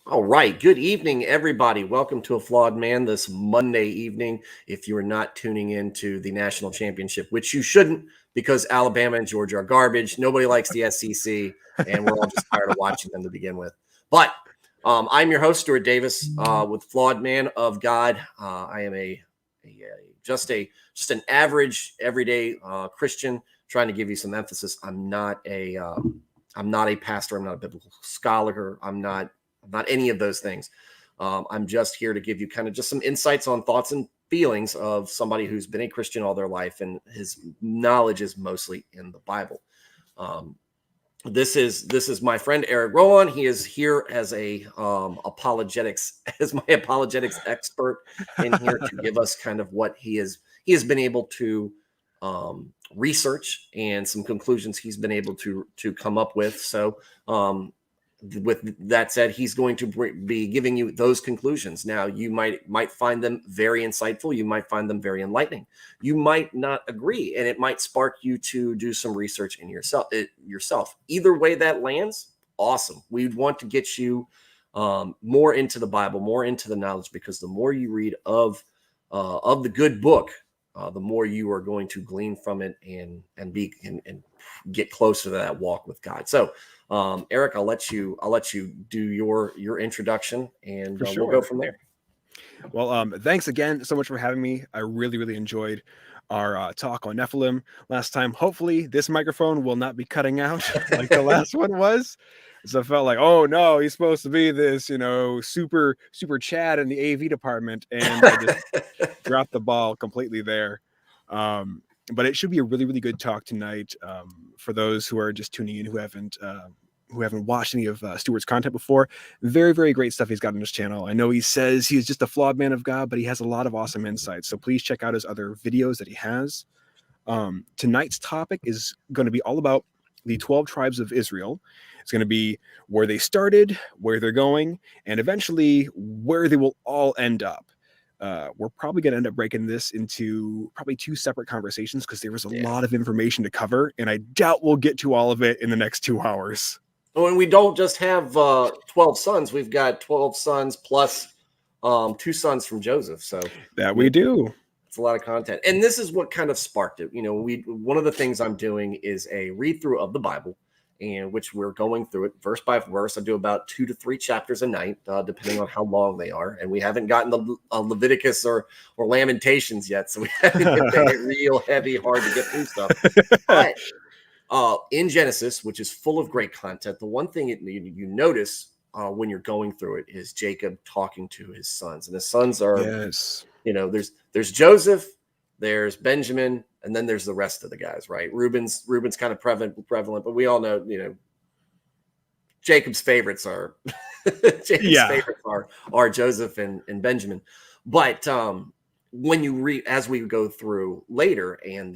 All right. Good evening, everybody. Welcome to A Flawed Man this Monday evening. If you are not tuning into the national championship, which you shouldn't, because Alabama and Georgia are garbage. Nobody likes the SEC, and we're all just tired of watching them to begin with. But I'm your host, Stuart Davis, with Flawed Man of God. I am just an average, everyday Christian, trying to give you some emphasis. I'm not a pastor. I'm not a biblical scholar. I'm not any of those things. I'm just here to give you kind of just some insights on thoughts and feelings of somebody who's been a Christian all their life, and his knowledge is mostly in the Bible. This is my friend Eric Rolon. He is here as a apologetics as my apologetics expert in here to give us kind of what he has been able to research and some conclusions he's been able to come up with. So with that said, he's going to be giving you those conclusions. Now, you might find them very insightful. You might find them very enlightening. You might not agree, and it might spark you to do some research in yourself. Either way that lands, awesome. We'd want to get you more into the Bible, more into the knowledge, because the more you read of the good book, the more you are going to glean from it and get closer to that walk with God. So, Eric, I'll let you do your introduction, and we'll go from there. Well, thanks again so much for having me. I really enjoyed our talk on Nephilim last time. Hopefully this microphone will not be cutting out like the last one was. So I felt like, oh no, he's supposed to be this, super Chad in the AV department, and I just dropped the ball completely there. But it should be a really good talk tonight. For those who are just tuning in, who haven't watched any of Stuart's content before, very great stuff he's got on his channel. I know he says he's just a flawed man of God, but he has a lot of awesome insights. So please check out his other videos that he has. Tonight's topic is going to be all about the 12 tribes of Israel. It's going to be where they started, where they're going, and eventually where they will all end up. We're probably going to end up breaking this into probably two separate conversations, because there was a lot of information to cover, and I doubt we'll get to all of it in the next 2 hours. Oh, and we don't just have 12 sons. We've got 12 sons plus 2 sons from Joseph. So that we do. It's a lot of content. And this is what kind of sparked it. One of the things I'm doing is a read through of the Bible, in which we're going through it verse by verse. I do about 2 to 3 chapters a night, depending on how long they are. And we haven't gotten the Leviticus or Lamentations yet, so we haven't made it real heavy, hard to get through stuff. But in Genesis, which is full of great content, the one thing you notice when you're going through it is Jacob talking to his sons, and his sons are, there's Joseph, there's Benjamin, and then there's the rest of the guys, right? Reuben's kind of prevalent, but we all know, Jacob's favorites are are Joseph and Benjamin. But when you read, as we go through later, and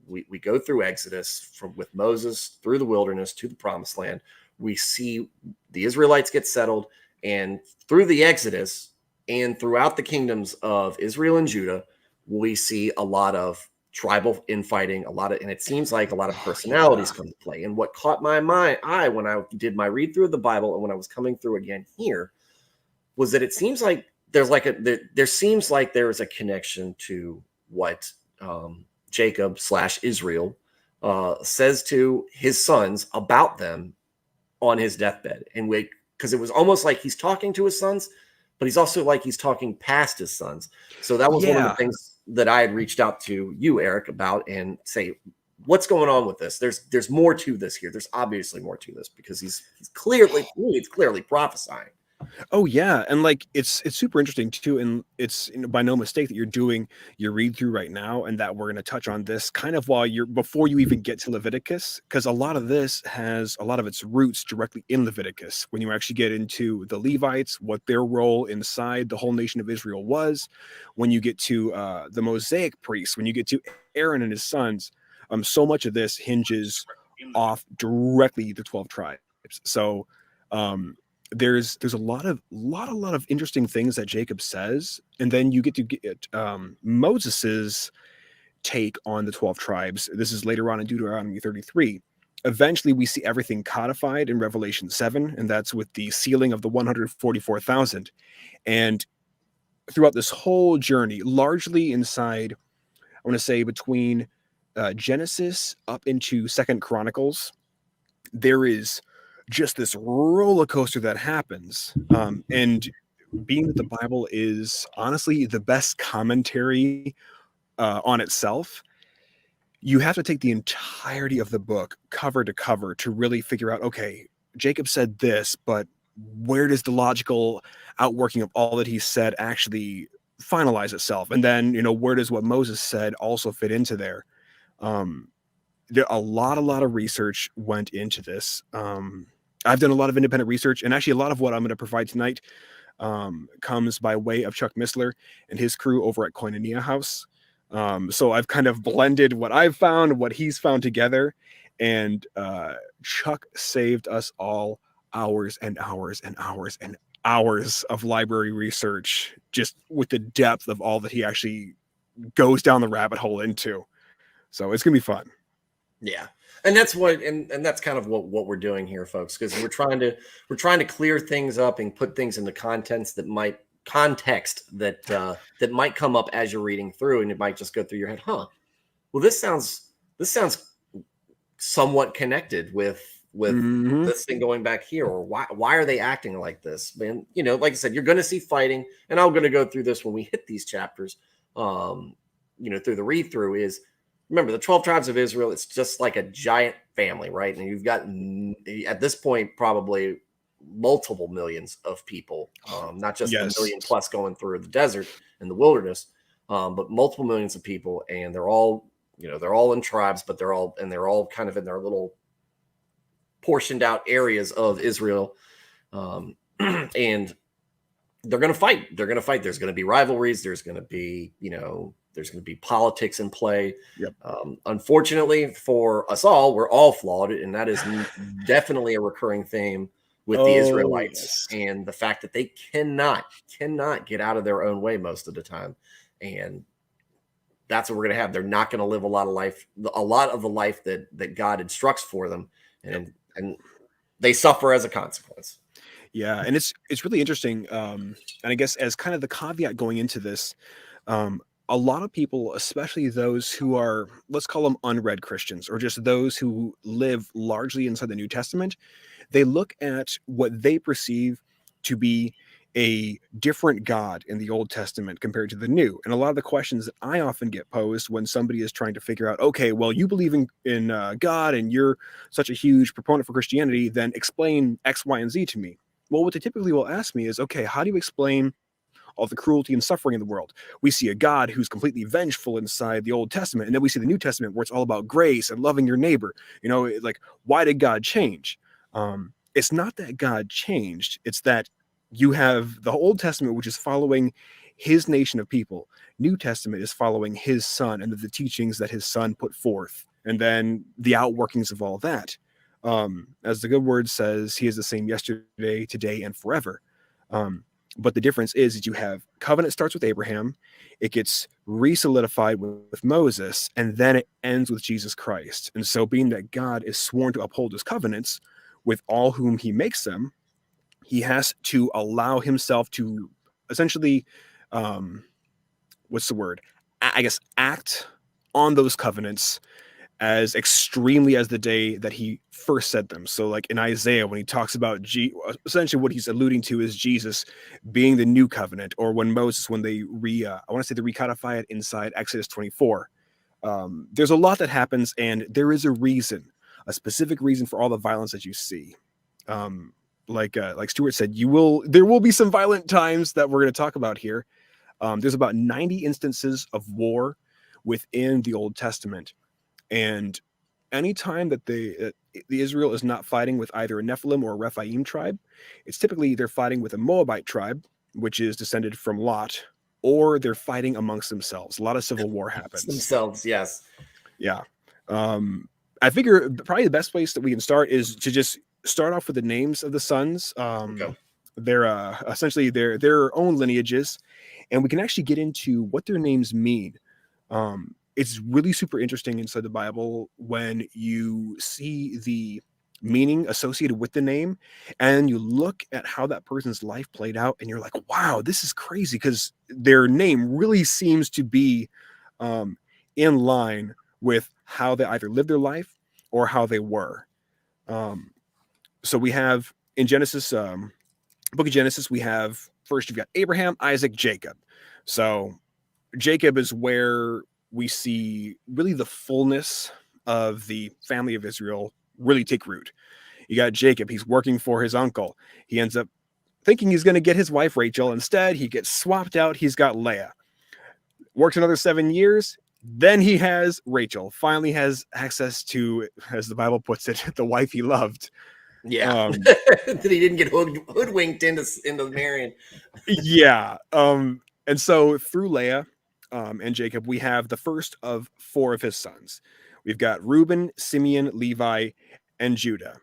we go through Exodus with Moses through the wilderness to the promised land, we see the Israelites get settled, and through the Exodus and throughout the kingdoms of Israel and Judah, we see a lot of tribal infighting, and it seems like a lot of personalities come to play. And what caught my eye when I did my read through of the Bible, and when I was coming through again here, was that it seems like there seems like there is a connection to what Jacob / Israel says to his sons about them on his deathbed. And because it was almost like he's talking to his sons, but he's also like he's talking past his sons. So that was one of the things that I had reached out to you, Eric, about, and say, what's going on with this? There's more to this here. There's obviously more to this, because he's clearly prophesying. Oh yeah, and like it's super interesting too, and it's by no mistake that you're doing your read through right now, and that we're going to touch on this kind of before you even get to Leviticus, because a lot of this has a lot of its roots directly in Leviticus. When you actually get into the Levites, what their role inside the whole nation of Israel was, when you get to the Mosaic priests, when you get to Aaron and his sons, so much of this hinges off directly the 12 tribes. So there's a lot of interesting things that Jacob says, and then you get to get Moses's take on the 12 tribes. This is later on in Deuteronomy 33. eventually we see everything codified in Revelation 7, and that's with the sealing of the 144,000. And throughout this whole journey, largely inside, I want to say between Genesis up into Second Chronicles, there is just this roller coaster that happens. And being that the Bible is honestly the best commentary on itself, you have to take the entirety of the book cover to cover to really figure out, okay, Jacob said this, but where does the logical outworking of all that he said actually finalize itself? And then, where does what Moses said also fit into there? A lot of research went into this. I've done a lot of independent research, and actually a lot of what I'm going to provide tonight comes by way of Chuck Missler and his crew over at Koinonia House. So I've kind of blended what I've found, what he's found together, and Chuck saved us all hours and hours and hours and hours of library research, just with the depth of all that he actually goes down the rabbit hole into. So it's gonna be fun. Yeah. And that's what, and that's kind of what we're doing here, folks, because we're trying to clear things up and put things into context that might come up as you're reading through, and it might just go through your head. Well, this sounds somewhat connected with this thing going back here, or why are they acting like this? Man, like I said, you're going to see fighting, and I'm going to go through this when we hit these chapters. Through the read through is. Remember, the 12 tribes of Israel, it's just like a giant family, right? And you've got, at this point, probably multiple millions of people, not just the million plus going through the desert and the wilderness, but multiple millions of people. And they're all, they're all in tribes, but they're all kind of in their little portioned out areas of Israel. And they're going to fight. They're going to fight. There's going to be rivalries. There's going to be, there's going to be politics in play. Yep. Unfortunately for us all, we're all flawed. And that is definitely a recurring theme with the Israelites, and the fact that they cannot get out of their own way most of the time. And that's what we're going to have. They're not going to live a lot of the life that God instructs for them. And they suffer as a consequence. Yeah. And it's really interesting. And I guess as kind of the caveat going into this, a lot of people, especially those who are, let's call them unread Christians, or just those who live largely inside the New Testament, they look at what they perceive to be a different God in the Old Testament compared to the New. And a lot of the questions that I often get posed when somebody is trying to figure out, okay, well, you believe in God and you're such a huge proponent for Christianity, then explain X, Y, and Z to me. Well, what they typically will ask me is, okay, how do you explain all the cruelty and suffering in the world? We see a God who's completely vengeful inside the Old Testament, and then we see the New Testament where it's all about grace and loving your neighbor. Like, why did God change? It's not that God changed. It's that you have the Old Testament, which is following his nation of people. New Testament is following his son and the teachings that his son put forth, and then the outworkings of all that. As the good word says, he is the same yesterday, today, and forever. But the difference is that you have covenant starts with Abraham, it gets re-solidified with Moses, and then it ends with Jesus Christ. And so being that God is sworn to uphold his covenants with all whom he makes them, he has to allow himself to essentially, act on those covenants as extremely as the day that he first said them. So like in Isaiah, when he talks about essentially what he's alluding to is Jesus being the new covenant, or when Moses, when they recodify it inside Exodus 24. There's a lot that happens, and there is a specific reason for all the violence that you see. Like Stuart said, there will be some violent times that we're going to talk about here. There's about 90 instances of war within the Old Testament. And anytime that the Israel is not fighting with either a Nephilim or a Rephaim tribe, it's typically they're fighting with a Moabite tribe, which is descended from Lot, or they're fighting amongst themselves. A lot of civil war happens. Themselves, yes. Yeah. I figure probably the best place that we can start is to just start off with the names of the sons. Okay. They're essentially their own lineages, and we can actually get into what their names mean. it's really super interesting inside the Bible when you see the meaning associated with the name and you look at how that person's life played out and you're like, wow, this is crazy, because their name really seems to be in line with how they either lived their life or how they were. So we have in Genesis, book of Genesis, we have first you've got Abraham, Isaac, Jacob. So Jacob is where we see really the fullness of the family of Israel really take root. You got Jacob, he's working for his uncle. He ends up thinking he's going to get his wife Rachel. Instead, he gets swapped out. He's got Leah. Works another 7 years. Then he has Rachel. Finally has access to, as the Bible puts it, the wife he loved. Yeah. That he didn't get hoodwinked into marrying. Yeah. And so through Leah and Jacob, we have the first of 4 of his sons. We've got Reuben, Simeon, Levi, and Judah.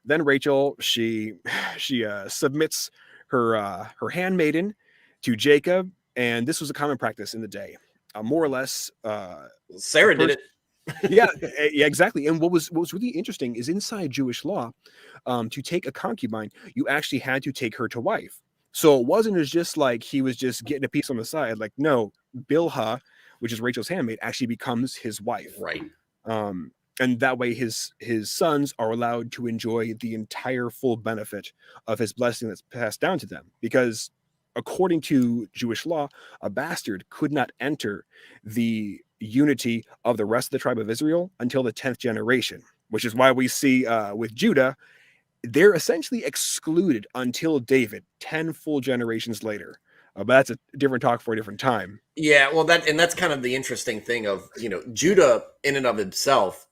Then Rachel, she submits her handmaiden to Jacob, and this was a common practice in the day. More or less, Sarah did it. Yeah, exactly. And what was really interesting is inside Jewish law, to take a concubine, you actually had to take her to wife. So it wasn't as just like he was just getting a piece on the side. Like, no, Bilhah, which is Rachel's handmaid, actually becomes his wife. Right. And that way his sons are allowed to enjoy the entire full benefit of his blessing that's passed down to them. Because according to Jewish law, a bastard could not enter the unity of the rest of the tribe of Israel until the 10th generation, which is why we see with Judah, they're essentially excluded until David, 10 full generations later. But that's a different talk for a different time. Yeah, well, that's kind of the interesting thing of, Judah in and of himself.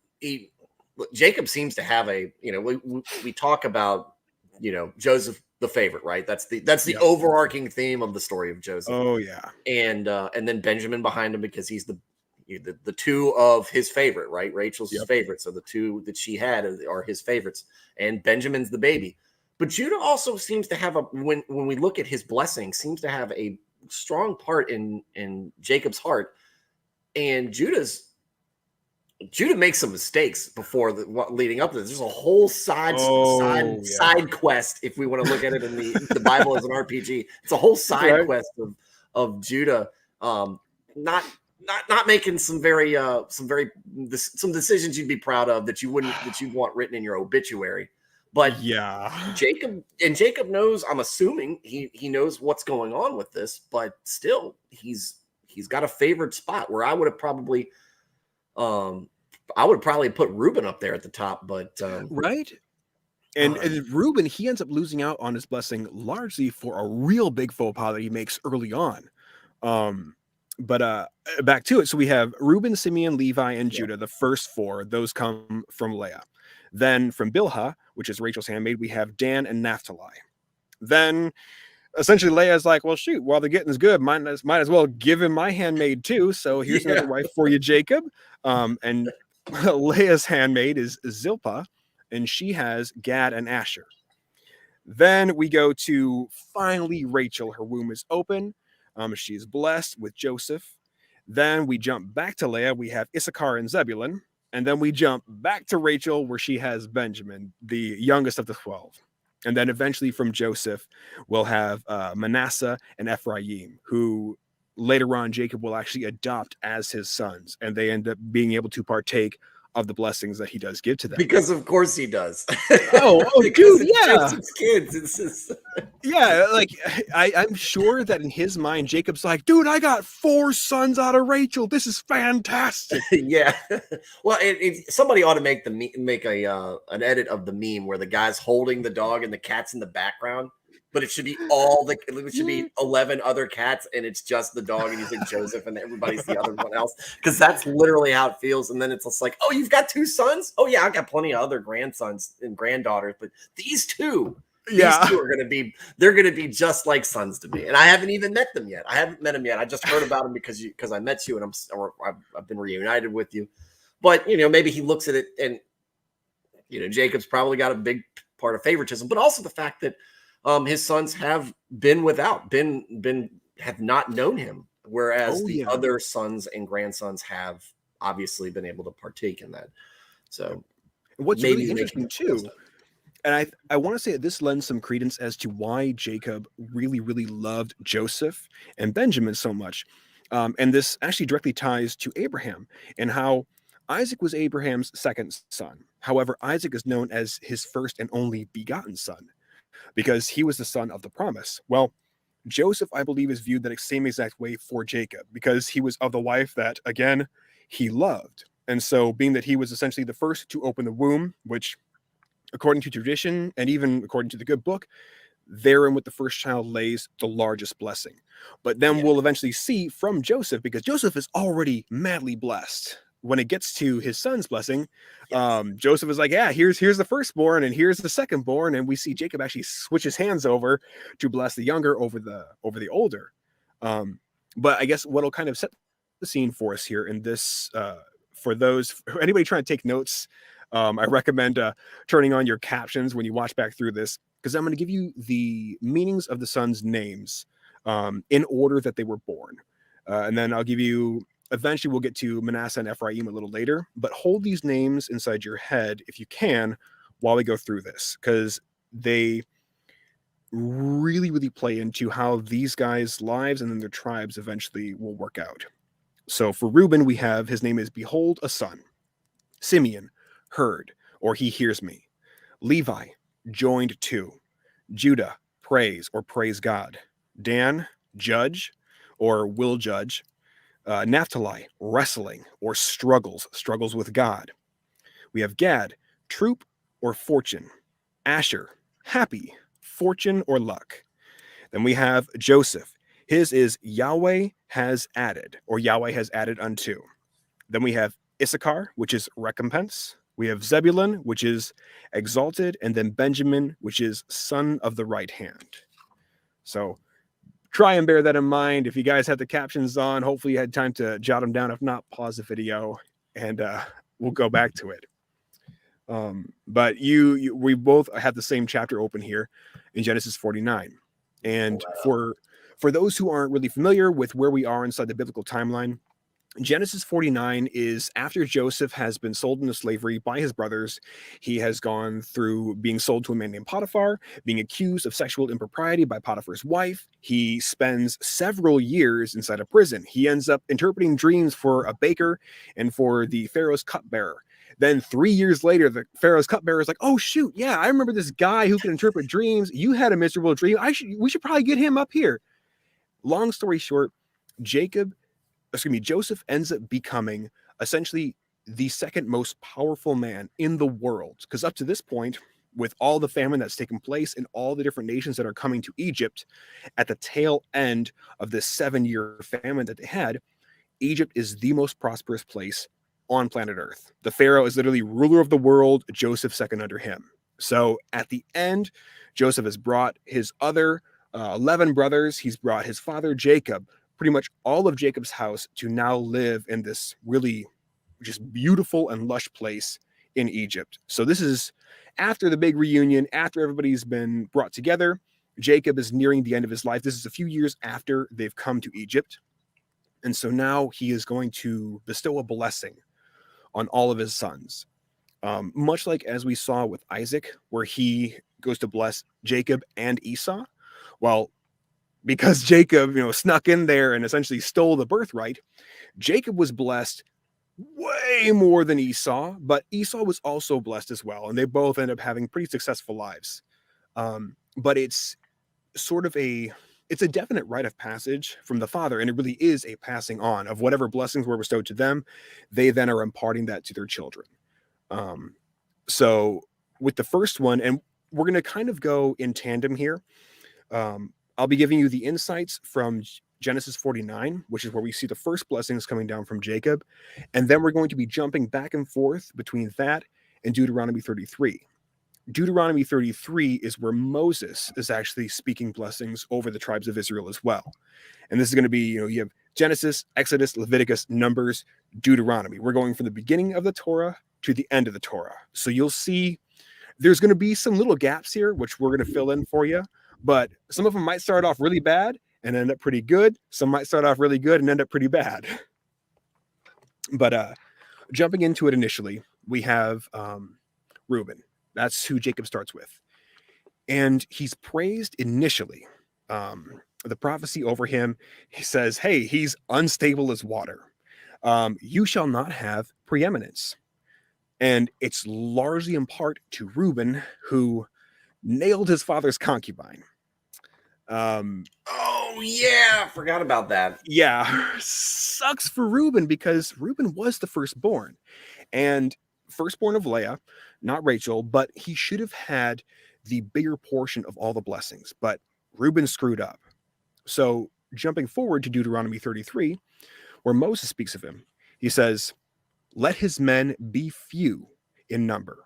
Jacob seems to have we talk about, Joseph the favorite, right? That's the overarching theme of the story of Joseph. Oh yeah, and then Benjamin behind him because he's the two of his favorite, right? Rachel's his favorite, so the two that she had are his favorites, and Benjamin's the baby. But Judah also seems to have when we look at his blessing, seems to have a strong part in Jacob's heart, and Judah makes some mistakes before leading up to this. There's a whole side quest, if we want to look at it in the Bible as an RPG. It's a whole side quest of Judah not making some decisions you'd be proud of that you'd want written in your obituary. But Jacob knows, I'm assuming he knows what's going on with this, but still he's got a favored spot where I would have probably put Reuben up there at the top, but right. And Reuben, he ends up losing out on his blessing largely for a real big faux pas that he makes early on. But back to it. So we have Reuben, Simeon, Levi, and Judah. The first 4, those come from Leah. Then from Bilhah, which is Rachel's handmaid, we have Dan and Naftali. Then essentially Leah's like, well, shoot, while the getting's good, might as well give him my handmaid too. So here's another wife for you, Jacob. And Leah's handmaid is Zilpah, and she has Gad and Asher. Then we go to finally Rachel. Her womb is open. She's blessed with Joseph. Then we jump back to Leah. We have Issachar and Zebulun. And then we jump back to Rachel, where she has Benjamin, the youngest of the 12. And then eventually from Joseph, we'll have Manasseh and Ephraim, who later on Jacob will actually adopt as his sons. And they end up being able to partake of the blessings that he does give to them. Because of course he does. Oh, dude, yeah. Joseph's kids. It's just... Yeah, like I'm sure that in his mind, Jacob's like, dude, I got 4 sons out of Rachel. This is fantastic. Yeah. Well, somebody ought to make an edit of the meme where the guy's holding the dog and the cat's in the background. But it should be it should be 11 other cats, and it's just the dog, and he's like Joseph, and everybody's the other one else. Because that's literally how it feels. And then it's just like, oh, you've got 2 sons? Oh yeah, I've got plenty of other grandsons and granddaughters, but these two are gonna be just like sons to me. And I haven't even met them yet. I just heard about them because I met you, and I've been reunited with you. But maybe he looks at it, and Jacob's probably got a big part of favoritism, but also the fact that his sons have been have not known him whereas Oh, the yeah. other sons and grandsons have obviously been able to partake in that. So What's maybe really making interesting it too, and I want to say that this lends some credence as to why Jacob really, really loved Joseph and Benjamin so much. And this actually directly ties to Abraham and how Isaac was Abraham's second son. However, Isaac is known as his first and only begotten son because he was the son of the promise. Well, Joseph, I believe, is viewed that same exact way for Jacob because he was of the wife that, again, he loved. And so, being that he was essentially the first to open the womb, which, according to tradition and even according to the good book, therein with the first child lays the largest blessing. But then Yeah. we'll eventually see from Joseph, because Joseph is already madly blessed. When it gets to his son's blessing, Yes. Joseph is like, yeah, here's the firstborn and here's the secondborn, and we see Jacob actually switch his hands over to bless the younger over the older. But I guess what'll kind of set the scene for us here in this, for anybody trying to take notes, I recommend turning on your captions when you watch back through this, because I'm going to give you the meanings of the sons' names in order that they were born. And then I'll give you, eventually we'll get to Manasseh and Ephraim a little later, but hold these names inside your head if you can while we go through this, because they really, really play into how these guys' lives and then their tribes eventually will work out. So for Reuben, we have, his name is Behold a Son. Simeon, heard, or he hears me. Levi, joined to. Judah, praise or praise God. Dan, judge or will judge. Naftali, wrestling or struggles with God. We have Gad, troop or fortune. Asher, happy, fortune or luck. Then we have Joseph. His is Yahweh has added, or Yahweh has added unto. Then we have Issachar, which is recompense. We have Zebulun, which is exalted, and then Benjamin, which is son of the right hand. So try and bear that in mind. If you guys had the captions on, hopefully you had time to jot them down. If not, pause the video and we'll go back to it. But we both have the same chapter open here in Genesis 49. And for those who aren't really familiar with where we are inside the biblical timeline, Genesis 49 is after Joseph has been sold into slavery by his brothers. He has gone through being sold to a man named Potiphar, being accused of sexual impropriety by Potiphar's wife. He spends several years inside a prison. He ends up interpreting dreams for a baker and for the Pharaoh's cupbearer. Then 3 years later, the Pharaoh's cupbearer is like, oh, shoot, yeah, I remember this guy who can interpret dreams. You had a miserable dream. We should probably get him up here. Long story short, Joseph ends up becoming essentially the second most powerful man in the world. Because up to this point, with all the famine that's taken place in all the different nations that are coming to Egypt, at the tail end of this 7-year famine that they had, Egypt is the most prosperous place on planet Earth. The Pharaoh is literally ruler of the world, Joseph second under him. So at the end, Joseph has brought his other 11 brothers. He's brought his father, Jacob, pretty much all of Jacob's house to now live in this really just beautiful and lush place in Egypt. So this is after the big reunion, after everybody's been brought together. Jacob is nearing the end of his life. This is a few years after they've come to Egypt. And so now he is going to bestow a blessing on all of his sons. Much like as we saw with Isaac, where he goes to bless Jacob and Esau. Well, because Jacob, snuck in there and essentially stole the birthright, Jacob was blessed way more than Esau, but Esau was also blessed as well. And they both end up having pretty successful lives. But it's sort of it's a definite rite of passage from the father. And it really is a passing on of whatever blessings were bestowed to them. They then are imparting that to their children. So with the first one, and we're going to kind of go in tandem here. I'll be giving you the insights from Genesis 49, which is where we see the first blessings coming down from Jacob. And then we're going to be jumping back and forth between that and Deuteronomy 33. Deuteronomy 33 is where Moses is actually speaking blessings over the tribes of Israel as well. And this is going to be, you have Genesis, Exodus, Leviticus, Numbers, Deuteronomy. We're going from the beginning of the Torah to the end of the Torah. So you'll see there's going to be some little gaps here, which we're going to fill in for you. But some of them might start off really bad, and end up pretty good. Some might start off really good and end up pretty bad. But jumping into it initially, we have Reuben. That's who Jacob starts with. And he's praised initially. The prophecy over him, he says, hey, he's unstable as water. You shall not have preeminence. And it's largely in part to Reuben, who nailed his father's concubine. Oh, yeah. Forgot about that. Yeah. Sucks for Reuben because Reuben was the firstborn. And firstborn of Leah, not Rachel, but he should have had the bigger portion of all the blessings. But Reuben screwed up. So jumping forward to Deuteronomy 33, where Moses speaks of him, he says, let his men be few in number.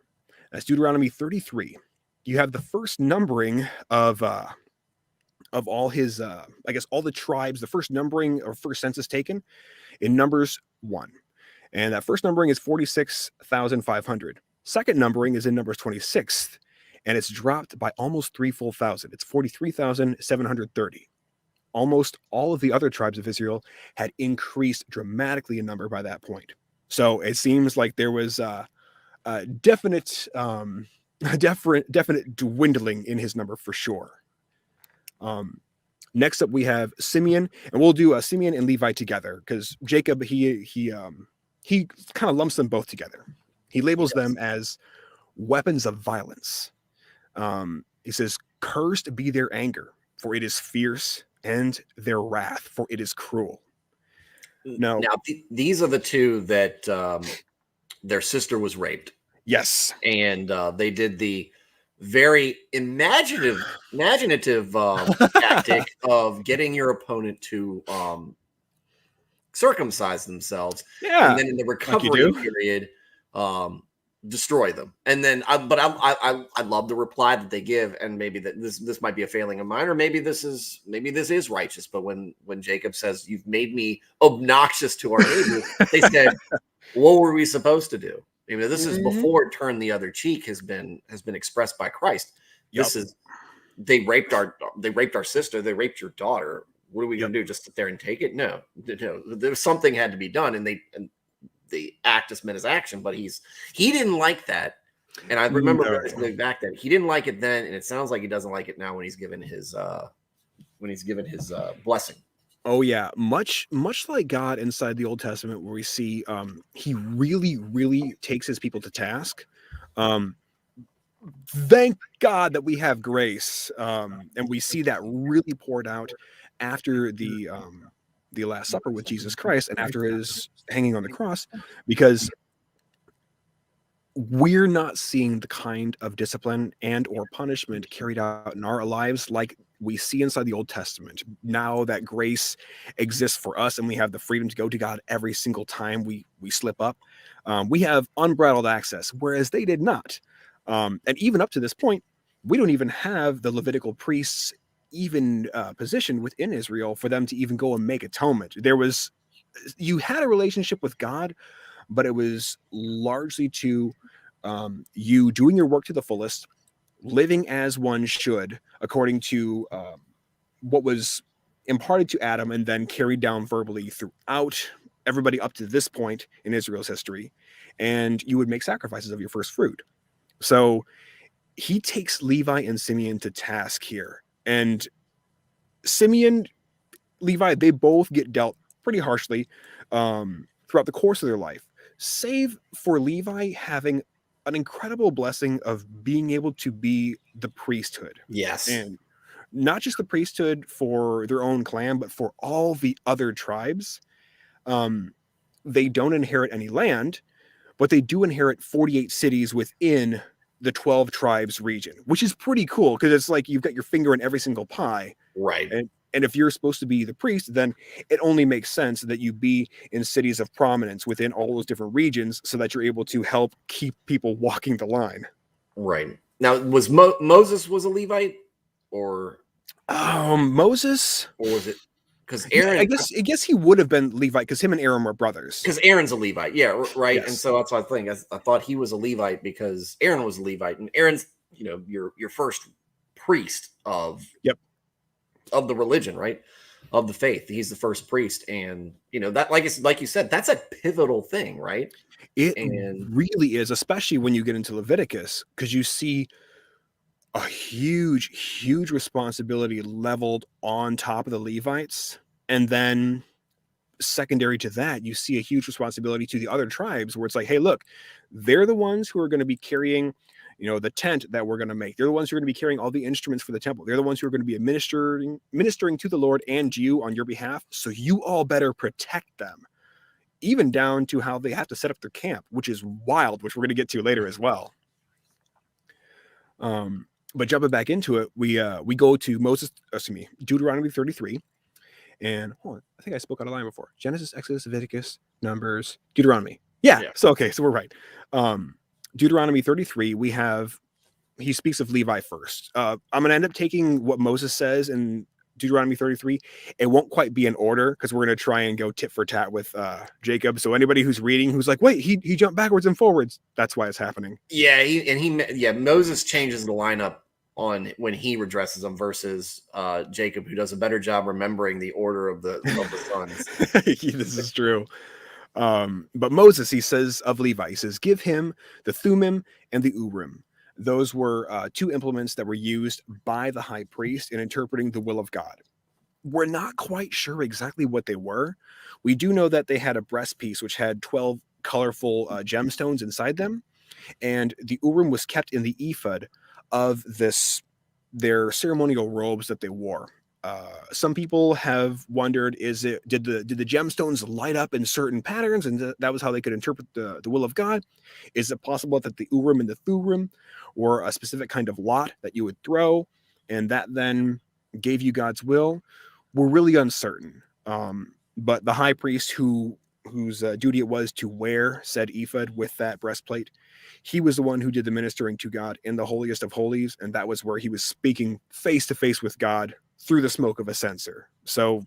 That's Deuteronomy 33. You have the first numbering of all his, I guess, all the tribes, the first numbering or first census taken in Numbers 1. And that first numbering is 46,500. Second numbering is in Numbers 26, and it's dropped by almost 3 full thousand. It's 43,730. Almost all of the other tribes of Israel had increased dramatically in number by that point. So it seems like there was a definite dwindling in his number for sure. Next up, we have Simeon, and we'll do Simeon and Levi together because Jacob he kind of lumps them both together. He labels them as weapons of violence. He says, "Cursed be their anger, for it is fierce, and their wrath, for it is cruel." Now these are the two that their sister was raped. Yes, and they did the very imaginative tactic of getting your opponent to circumcise themselves, and then in the recovery period, destroy them. And then, I love the reply that they give, and maybe that this might be a failing of mine, or maybe this is righteous. But when Jacob says, "You've made me obnoxious to our neighbors," they said, "What were we supposed to do?" I mean, this is before "turn the other cheek" has been expressed by Christ. Yep. This is they raped our sister, they raped your daughter. What are we going to do? Just sit there and take it? No. There's something had to be done, and the act is meant as action. But he didn't like that, and I remember back then he didn't like it then, and it sounds like he doesn't like it now when he's given his blessing. Oh yeah, much like God inside the Old Testament, where we see he really, really takes his people to task. Thank God that we have grace, and we see that really poured out after the Last Supper with Jesus Christ and after his hanging on the cross, because we're not seeing the kind of discipline and or punishment carried out in our lives like we see inside the Old Testament. Now that grace exists for us and we have the freedom to go to God every single time we slip up, we have unbridled access, whereas they did not. And even up to this point, we don't even have the Levitical priests even positioned within Israel for them to even go and make atonement. You had a relationship with God, but it was largely to you doing your work to the fullest, living as one should, according to what was imparted to Adam and then carried down verbally throughout everybody up to this point in Israel's history. And you would make sacrifices of your first fruit. So he takes Levi and Simeon to task here. And Simeon, Levi, they both get dealt pretty harshly throughout the course of their life, save for Levi having an incredible blessing of being able to be the priesthood. Yes. And not just the priesthood for their own clan, but for all the other tribes. They don't inherit any land, but they do inherit 48 cities within the 12 tribes region, which is pretty cool because it's like you've got your finger in every single pie. Right. And if you're supposed to be the priest, then it only makes sense that you be in cities of prominence within all those different regions so that you're able to help keep people walking the line. Right. Now, was Moses was a Levite or Moses? Or was it because Aaron? Yeah, I guess he would have been Levite because him and Aaron were brothers. Because Aaron's a Levite. Yeah, right. Yes. And so that's what I think. I thought he was a Levite because Aaron was a Levite, and Aaron's, your first priest of the religion, right? of the faith. He's the first priest, and that, like you said, that's a pivotal thing, right? It And really is, especially when you get into Leviticus, because you see a huge responsibility leveled on top of the Levites, and then secondary to that, you see a huge responsibility to the other tribes, where it's like, hey, look, they're the ones who are going to be carrying, the tent that we're going to make. They're the ones who are going to be carrying all the instruments for the temple. They're the ones who are going to be ministering to the Lord and you on your behalf. So you all better protect them, even down to how they have to set up their camp, which is wild, which we're going to get to later as well. But jumping back into it, we go to Deuteronomy 33. And hold on, I think I spoke out of line before. Genesis, Exodus, Leviticus, Numbers, Deuteronomy. Yeah. So we're right. Deuteronomy 33, he speaks of Levi first. I'm going to end up taking what Moses says in Deuteronomy 33. It won't quite be in order, because we're going to try and go tit for tat with Jacob. So anybody who's reading who's like, wait, he jumped backwards and forwards, that's why it's happening. Yeah, Moses changes the lineup on when he addresses them versus Jacob, who does a better job remembering the order of the sons. This is true. But Moses, he says of Levi, he says, give him the Thummim and the Urim. Those were two implements that were used by the high priest in interpreting the will of God. We're not quite sure exactly what they were. We do know that they had a breastpiece which had 12 colorful gemstones inside them, and the Urim was kept in the ephod of their ceremonial robes that they wore. Some people have wondered, did the gemstones light up in certain patterns, and that was how they could interpret the will of God? Is it possible that the Urim and the Thummim were a specific kind of lot that you would throw, and that then gave you God's will? We're really uncertain. But the high priest, whose duty it was to wear said ephod with that breastplate, he was the one who did the ministering to God in the holiest of holies, and that was where he was speaking face to face with God through the smoke of a censer. So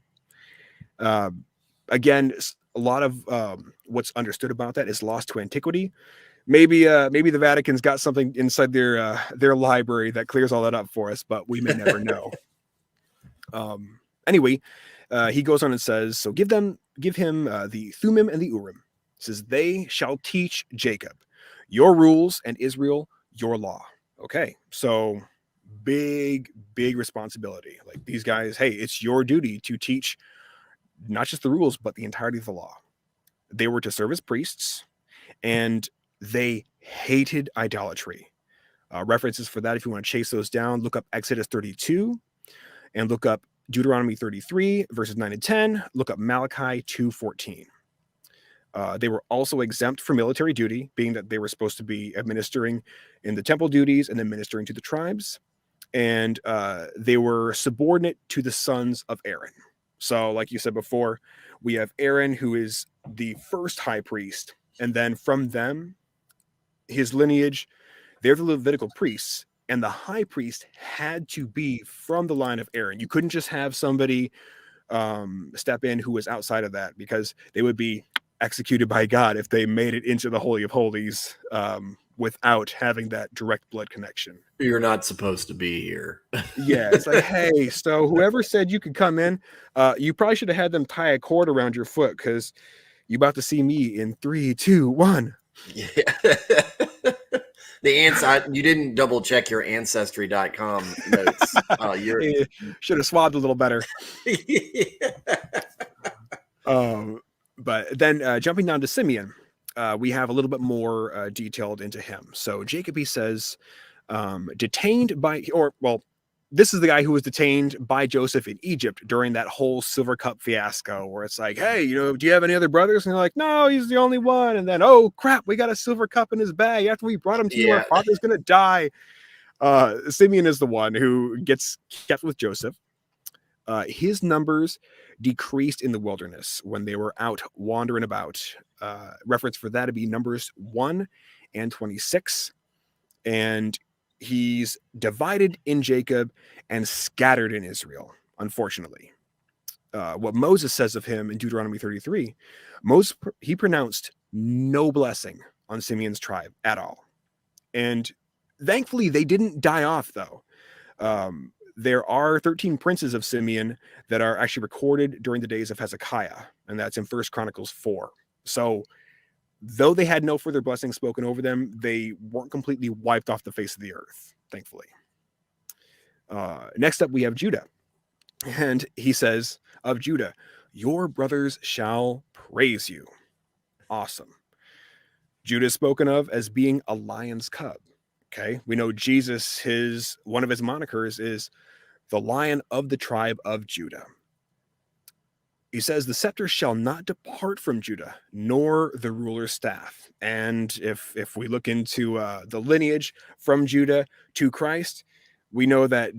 again, a lot of what's understood about that is lost to antiquity. Maybe the Vatican's got something inside their library that clears all that up for us, but we may never know. Anyway, he goes on and says, so give him the Thummim and the Urim. He says, they shall teach Jacob your rules, and Israel your law. Okay, so big responsibility. Like, these guys, hey, it's your duty to teach not just the rules, but the entirety of the law. They were to serve as priests, and they hated idolatry. References for that, if you want to chase those down, look up Exodus 32 and look up Deuteronomy 33 verses 9 and 10. Look up Malachi 2:14. They were also exempt from military duty, being that they were supposed to be administering in the temple duties and then ministering to the tribes. And they were subordinate to the sons of Aaron. So, like you said before, we have Aaron, who is the first high priest, and then from them, his lineage, they're the Levitical priests, and the high priest had to be from the line of Aaron. You couldn't just have somebody step in who was outside of that, because they would be executed by God if they made it into the Holy of Holies without having that direct blood connection. You're not supposed to be here. Yeah, it's like, hey, so whoever said you could come in, you probably should have had them tie a cord around your foot, because you're about to see me in 3, 2, 1. Yeah. You didn't double check your ancestry.com notes. You should have swabbed a little better. But then jumping down to Simeon, we have a little bit more detailed into him. So Jacob, he says, detained by, this is the guy who was detained by Joseph in Egypt during that whole silver cup fiasco, where it's like, hey, do you have any other brothers? And they're like, no, he's the only one. And then, oh crap, we got a silver cup in his bag. After we brought him to you, our father's going to die. Simeon is the one who gets kept with Joseph. His numbers decreased in the wilderness when they were out wandering about. Reference for that would be Numbers 1 and 26. And he's divided in Jacob and scattered in Israel, unfortunately. What Moses says of him in Deuteronomy 33, he pronounced no blessing on Simeon's tribe at all. And thankfully, they didn't die off, though. there are 13 princes of Simeon that are actually recorded during the days of Hezekiah, and that's in 1 Chronicles 4. So though they had no further blessings spoken over them, they weren't completely wiped off the face of the earth, thankfully. Next up, we have Judah. And he says of Judah, your brothers shall praise you. Awesome. Judah is spoken of as being a lion's cub. Okay. We know Jesus, one of his monikers is the Lion of the tribe of Judah. He says, the scepter shall not depart from Judah, nor the ruler's staff. And if we look into the lineage from Judah to Christ, we know that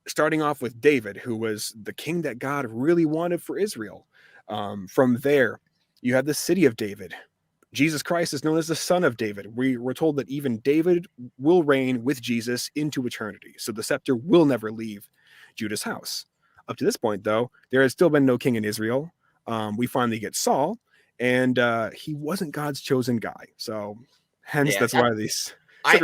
starting off with David, who was the king that God really wanted for Israel. From there, you have the city of David. Jesus Christ is known as the son of David. We're told that even David will reign with Jesus into eternity. So the scepter will never leave Judah's house. Up to this point, though, there has still been no king in Israel. We finally get Saul, and he wasn't God's chosen guy. So hence, that's why these. I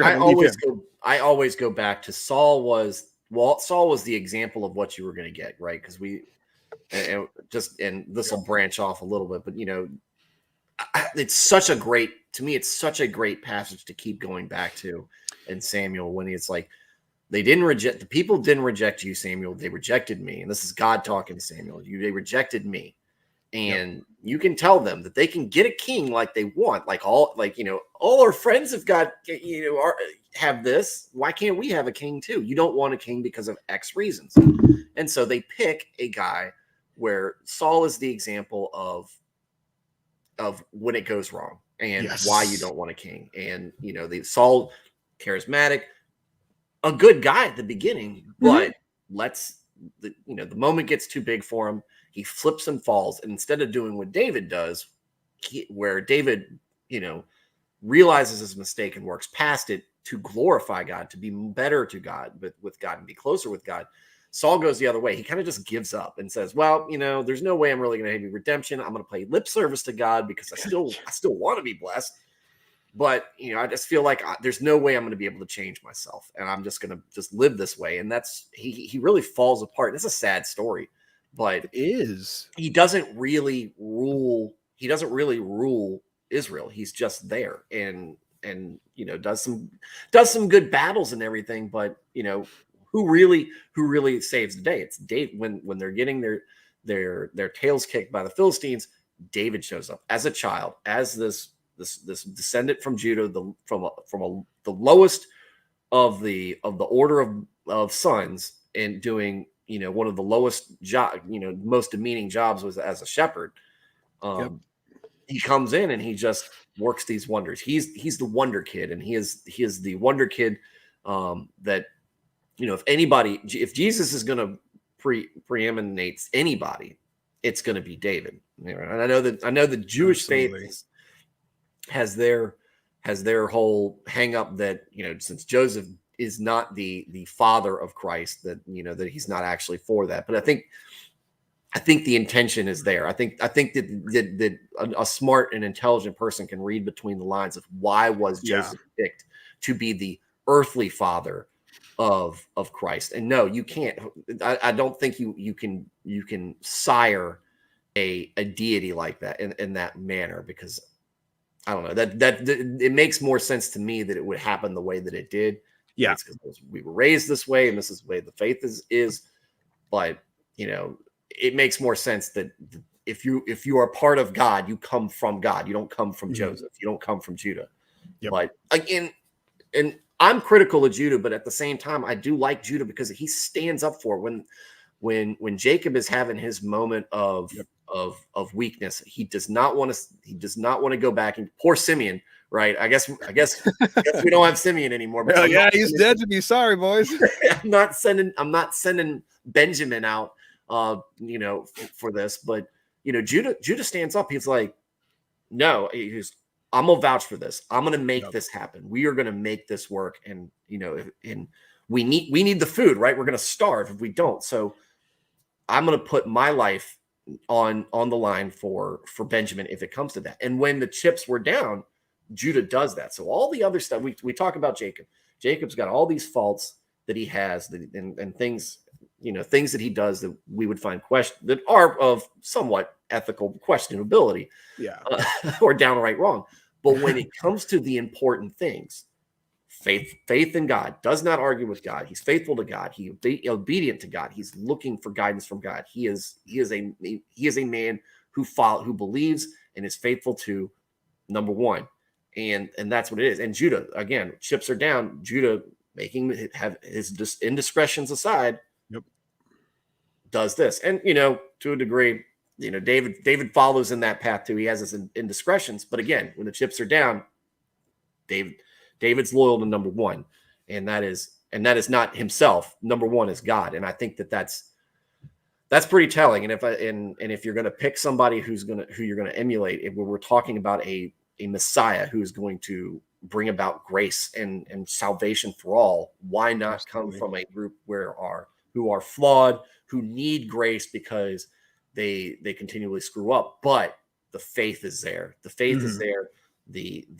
always go back to Saul was the example of what you were going to get, right? Because and this will branch off a little bit, but it's such a great passage to keep going back to in Samuel when it's like, the people didn't reject you, Samuel. They rejected me. And this is God talking to Samuel. They rejected me. And you can tell them that they can get a king like they want. All our friends have got, have this. Why can't we have a king too? You don't want a king because of X reasons. And so they pick a guy where Saul is the example of when it goes wrong and why you don't want a king. And, the Saul, charismatic, a good guy at the beginning, but the moment gets too big for him. He flips and falls. And instead of doing what David does, where David, realizes his mistake and works past it to glorify God, to be better to God, with God and be closer with God, Saul goes the other way. He kind of just gives up and says, well, there's no way I'm really going to have any redemption. I'm going to play lip service to God because I still want to be blessed. But, I just feel like there's no way I'm going to be able to change myself. And I'm just going to just live this way. And that's, he really falls apart. It's a sad story, but he doesn't really rule. He doesn't really rule Israel. He's just there and does some good battles and everything. But, who really saves the day? It's David. When they're getting their tails kicked by the Philistines, David shows up as a child, as this descendant from Judah, the lowest of the order of sons, and doing one of the lowest most demeaning jobs was as a shepherd. He comes in and he just works these wonders. He's the wonder kid, and he is the wonder kid that if Jesus is going to preeminate anybody, it's going to be David. And I know the Jewish faith has their whole hang up that, since Joseph is not the father of Christ, that, that he's not actually for that. But I think the intention is there. I think that a smart and intelligent person can read between the lines of why was Joseph picked to be the earthly father of Christ. And no, you can't. I don't think you can sire a deity like that in that manner, because I don't know, that it makes more sense to me that it would happen the way that it did. Yeah, it's because we were raised this way, and this is the way the faith is. But it makes more sense that if you are part of God, you come from God. You don't come from Joseph. You don't come from Judah. But again, and I'm critical of Judah, but at the same time, I do like Judah because he stands up for it. When Jacob is having his moment of weakness, he does not want to go back. And poor Simeon, right? I guess we don't have Simeon anymore. But he's dead to be sorry, boys. I'm not sending Benjamin out, for this. But Judah stands up. He's like, no, I'm gonna vouch for this. I'm gonna make this happen. We are gonna make this work. And and we need the food, right? We're gonna starve if we don't. So I'm gonna put my life on the line for Benjamin if it comes to that. And when the chips were down, Judah does that. So all the other stuff we talk about Jacob. Jacob's got all these faults that he has and things things that he does that we would find that are of somewhat ethical questionability, or downright wrong. But when it comes to the important things, faith in God, does not argue with God. He's faithful to God. He's obedient to God. He's looking for guidance from God. He is a man who believes and is faithful to number one. And that's what it is. And Judah, again, chips are down. Judah have his indiscretions aside, does this. And, to a degree, David follows in that path too. He has his indiscretions. But again, when the chips are down, David's loyal to number one. And that is not himself. Number one is God. And I think that's pretty telling. And if you're going to pick somebody who you're going to emulate, if we're talking about a Messiah who is going to bring about grace and salvation for all, why not come from a group who are flawed, who need grace because they continually screw up, but the faith is there. The faith is there. The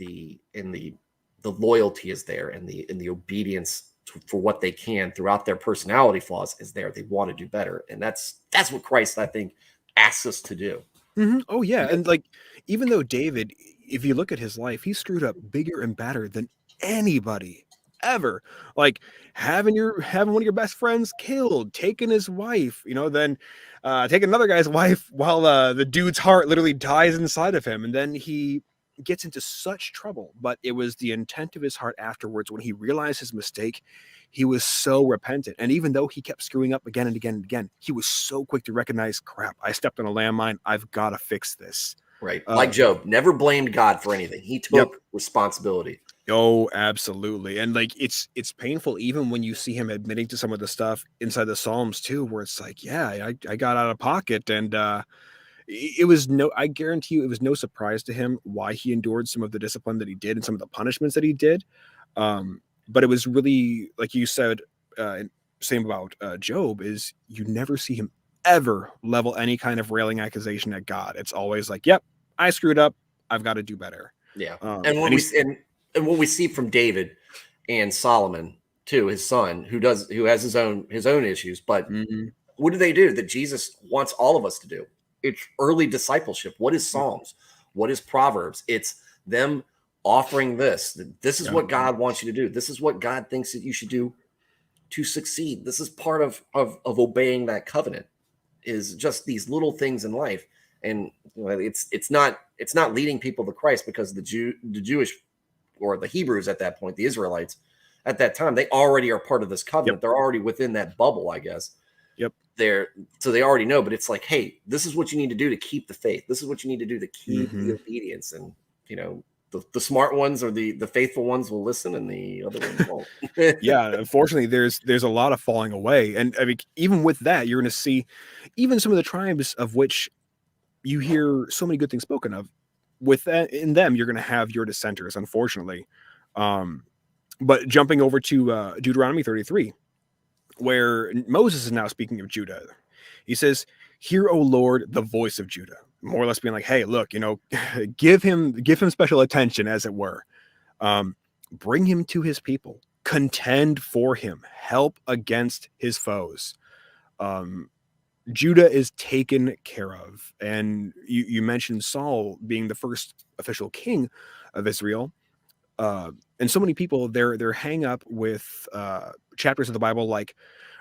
loyalty is there, and the obedience for what they can throughout their personality flaws is there. They want to do better, and that's what Christ, I think, asks us to do. Oh yeah, and even though David, if you look at his life, he screwed up bigger and badder than anybody ever. Like having one of your best friends killed, taking his wife, then taking another guy's wife while the dude's heart literally dies inside of him, and then he gets into such trouble. But it was the intent of his heart afterwards, when he realized his mistake, he was so repentant. And even though he kept screwing up again and again and again, he was so quick to recognize, crap, I stepped on a landmine. I've got to fix this. Right. Like Job, never blamed God for anything. He took responsibility. Oh, absolutely. And it's painful even when you see him admitting to some of the stuff inside the Psalms too, where it's like, I got out of pocket. And I guarantee you, it was no surprise to him why he endured some of the discipline that he did and some of the punishments that he did. But it was really, like you said, same about Job, is you never see him ever level any kind of railing accusation at God. It's always like, yep, I screwed up. I've got to do better. Yeah. And what we see from David and Solomon too, his son, who has his own issues, but what do they do that Jesus wants all of us to do? It's early discipleship. What is Psalms? What is Proverbs? It's them offering this. This is what God wants you to do. This is what God thinks that you should do to succeed. This is part of obeying that covenant, is just these little things in life. And it's not leading people to Christ because the Jewish, or the Hebrews at that point, the Israelites at that time, they already are part of this covenant. They're already within that bubble, I guess. So they already know, but it's like, hey, this is what you need to do to keep the faith. This is what you need to do to keep the obedience. And, the smart ones or the faithful ones will listen, and the other ones won't. Unfortunately, there's a lot of falling away. And I mean, even with that, you're going to see even some of the tribes of which you hear so many good things spoken of. With that, in them, you're going to have your dissenters, unfortunately. But jumping over to Deuteronomy 33, where Moses is now speaking of Judah, he says, "Hear, O Lord, the voice of Judah." More or less being like, hey, look, give him special attention, as it were. Bring him to his people, contend for him, help against his foes. Judah is taken care of. And you mentioned Saul being the first official king of Israel. And so many people, they're hang up with chapters of the Bible like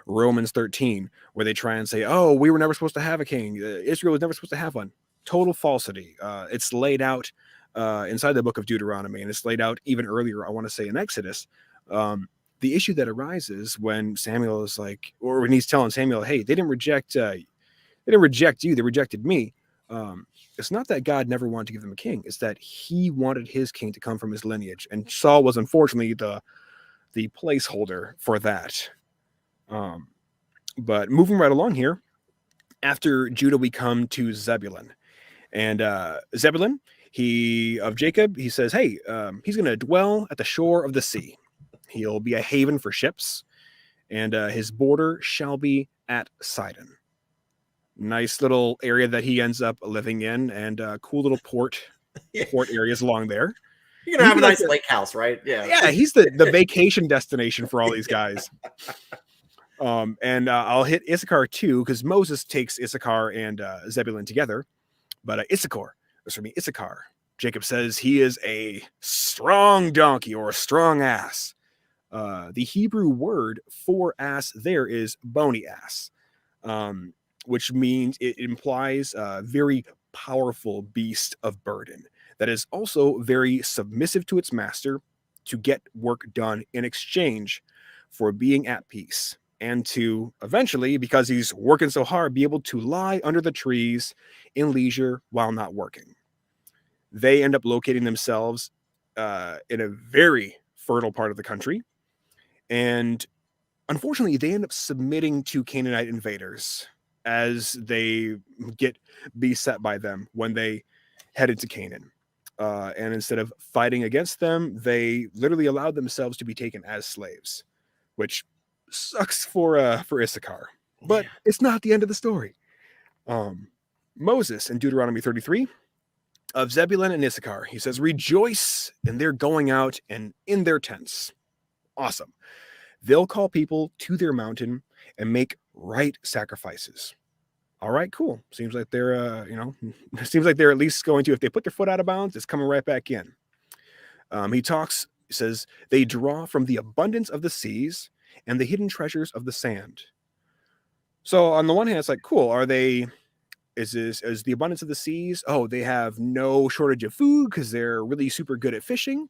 Romans 13, where they try and say, oh, we were never supposed to have a king. Israel was never supposed to have one. Total falsity. It's laid out inside the book of Deuteronomy, and it's laid out even earlier, I want to say, in Exodus. The issue that arises when Samuel is like, or when he's telling Samuel, hey, they didn't reject you, they rejected me. It's not that God never wanted to give them a king. It's that he wanted his king to come from his lineage. And Saul was unfortunately the placeholder for that. But moving right along here, after Judah, we come to Zebulun. And Zebulun, of Jacob, he says, hey, he's going to dwell at the shore of the sea. He'll be a haven for ships, and his border shall be at Sidon. Nice little area that he ends up living in, and cool little port areas along there. You're going to have a nice lake house, right? Yeah. Yeah, he's the vacation destination for all these guys. And I'll hit Issachar too, because Moses takes Issachar and Zebulun together. But Issachar, Jacob says he is a strong donkey or a strong ass. The Hebrew word for ass there is bony ass, which means it implies a very powerful beast of burden that is also very submissive to its master to get work done in exchange for being at peace, and to eventually, because he's working so hard, be able to lie under the trees in leisure while not working. They end up locating themselves in a very fertile part of the country. And unfortunately, they end up submitting to Canaanite invaders as they get beset by them when they head into Canaan. And instead of fighting against them, they literally allowed themselves to be taken as slaves, which sucks for Issachar. But it's not the end of the story. Moses in Deuteronomy 33 of Zebulun and Issachar, he says, rejoice in their going out and in their tents. Awesome. They'll call people to their mountain and make right sacrifices. All right, cool. Seems like they're, seems like they're at least going to, if they put their foot out of bounds, it's coming right back in. He says, they draw from the abundance of the seas and the hidden treasures of the sand. So on the one hand, it's like, cool. Is the abundance of the seas? Oh, they have no shortage of food because they're really super good at fishing.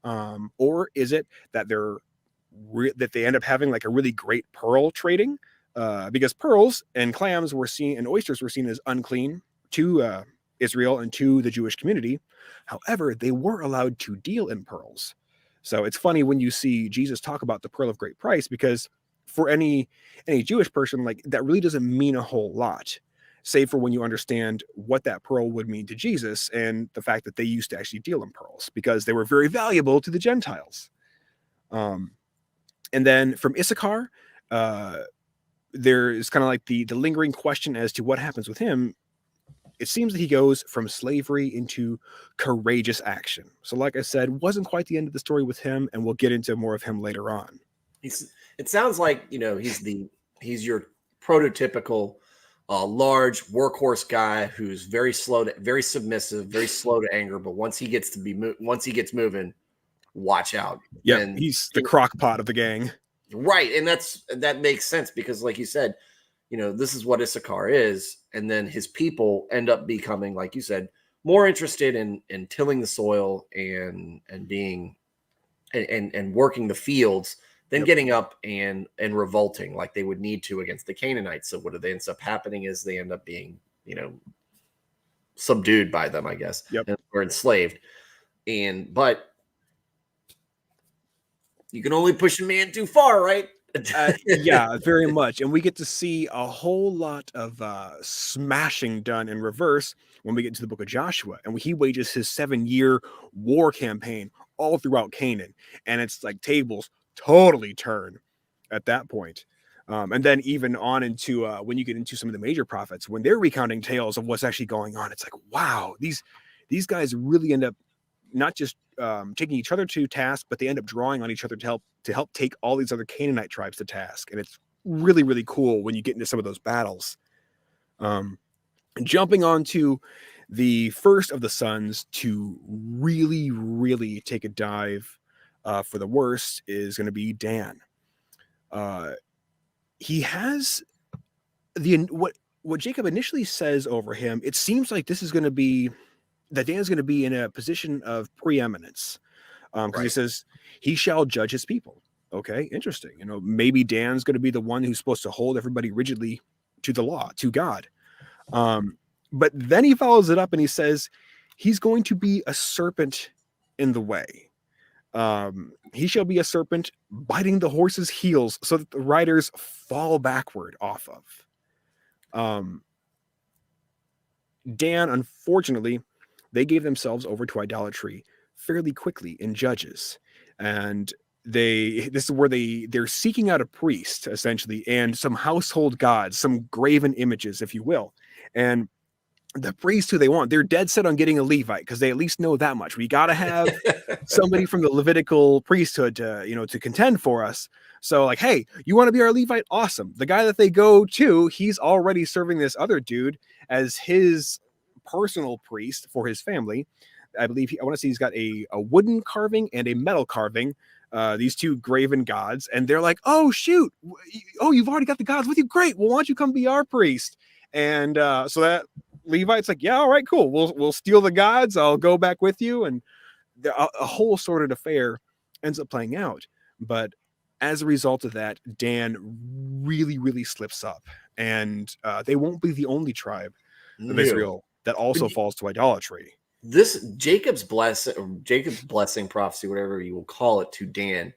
Or is it that that they end up having like a really great pearl trading? Because pearls and clams and oysters were seen as unclean to Israel and to the Jewish community. However, they were allowed to deal in pearls. So it's funny when you see Jesus talk about the pearl of great price, because for any Jewish person, like that really doesn't mean a whole lot, save for when you understand what that pearl would mean to Jesus and the fact that they used to actually deal in pearls because they were very valuable to the Gentiles. And then from Issachar, there is kind of like the lingering question as to what happens with him. It seems that he goes from slavery into courageous action. So like I said, wasn't quite the end of the story with him, and we'll get into more of him later on. It sounds like, he's your prototypical large workhorse guy who's very submissive, very slow to anger, but once he gets moving, watch out. Yeah, he's the crock pot of the gang. Right, and that makes sense because, like you said, this is what Issachar is, and then his people end up becoming, like you said, more interested in tilling the soil and being and working the fields than getting up and revolting like they would need to against the Canaanites. So what ends up happening is they end up being, subdued by them, I guess, or enslaved. But you can only push a man too far, right? Yeah, very much. And we get to see a whole lot of smashing done in reverse when we get to the book of Joshua. And he wages his 7-year war campaign all throughout Canaan. And it's like tables totally turn at that point. And then even on into when you get into some of the major prophets, when they're recounting tales of what's actually going on, it's like, wow, these guys really end up not just taking each other to task, but they end up drawing on each other to help take all these other Canaanite tribes to task. And it's really, really cool when you get into some of those battles. Jumping onto the first of the sons to really, really take a dive for the worst is going to be Dan. He has what Jacob initially says over him. It seems like this is going to be that Dan's going to be in a position of preeminence, because he says he shall judge his people. Okay, interesting. Maybe Dan's going to be the one who's supposed to hold everybody rigidly to the law, to God. But then he follows it up and he says he's going to be a serpent in the way. He shall be a serpent biting the horse's heels so that the riders fall backward off of. Dan, unfortunately, they gave themselves over to idolatry fairly quickly in Judges. And this is where they're seeking out a priest, essentially, and some household gods, some graven images, if you will. And the priest who they want, they're dead set on getting a Levite because they at least know that much. We got to have somebody from the Levitical priesthood to contend for us. So like, hey, you want to be our Levite? Awesome. The guy that they go to, he's already serving this other dude as his personal priest for his family. I believe I want to see he's got a wooden carving and a metal carving. These two graven gods, and they're like, oh shoot, oh, you've already got the gods with you. Great. Well, why don't you come be our priest? And so that Levite's like, yeah, all right, cool. We'll steal the gods. I'll go back with you. And a whole sordid affair ends up playing out. But as a result of that, Dan really, really slips up, and they won't be the only tribe of Israel that also falls to idolatry. This Jacob's blessing prophecy, whatever you will call it, to Dan,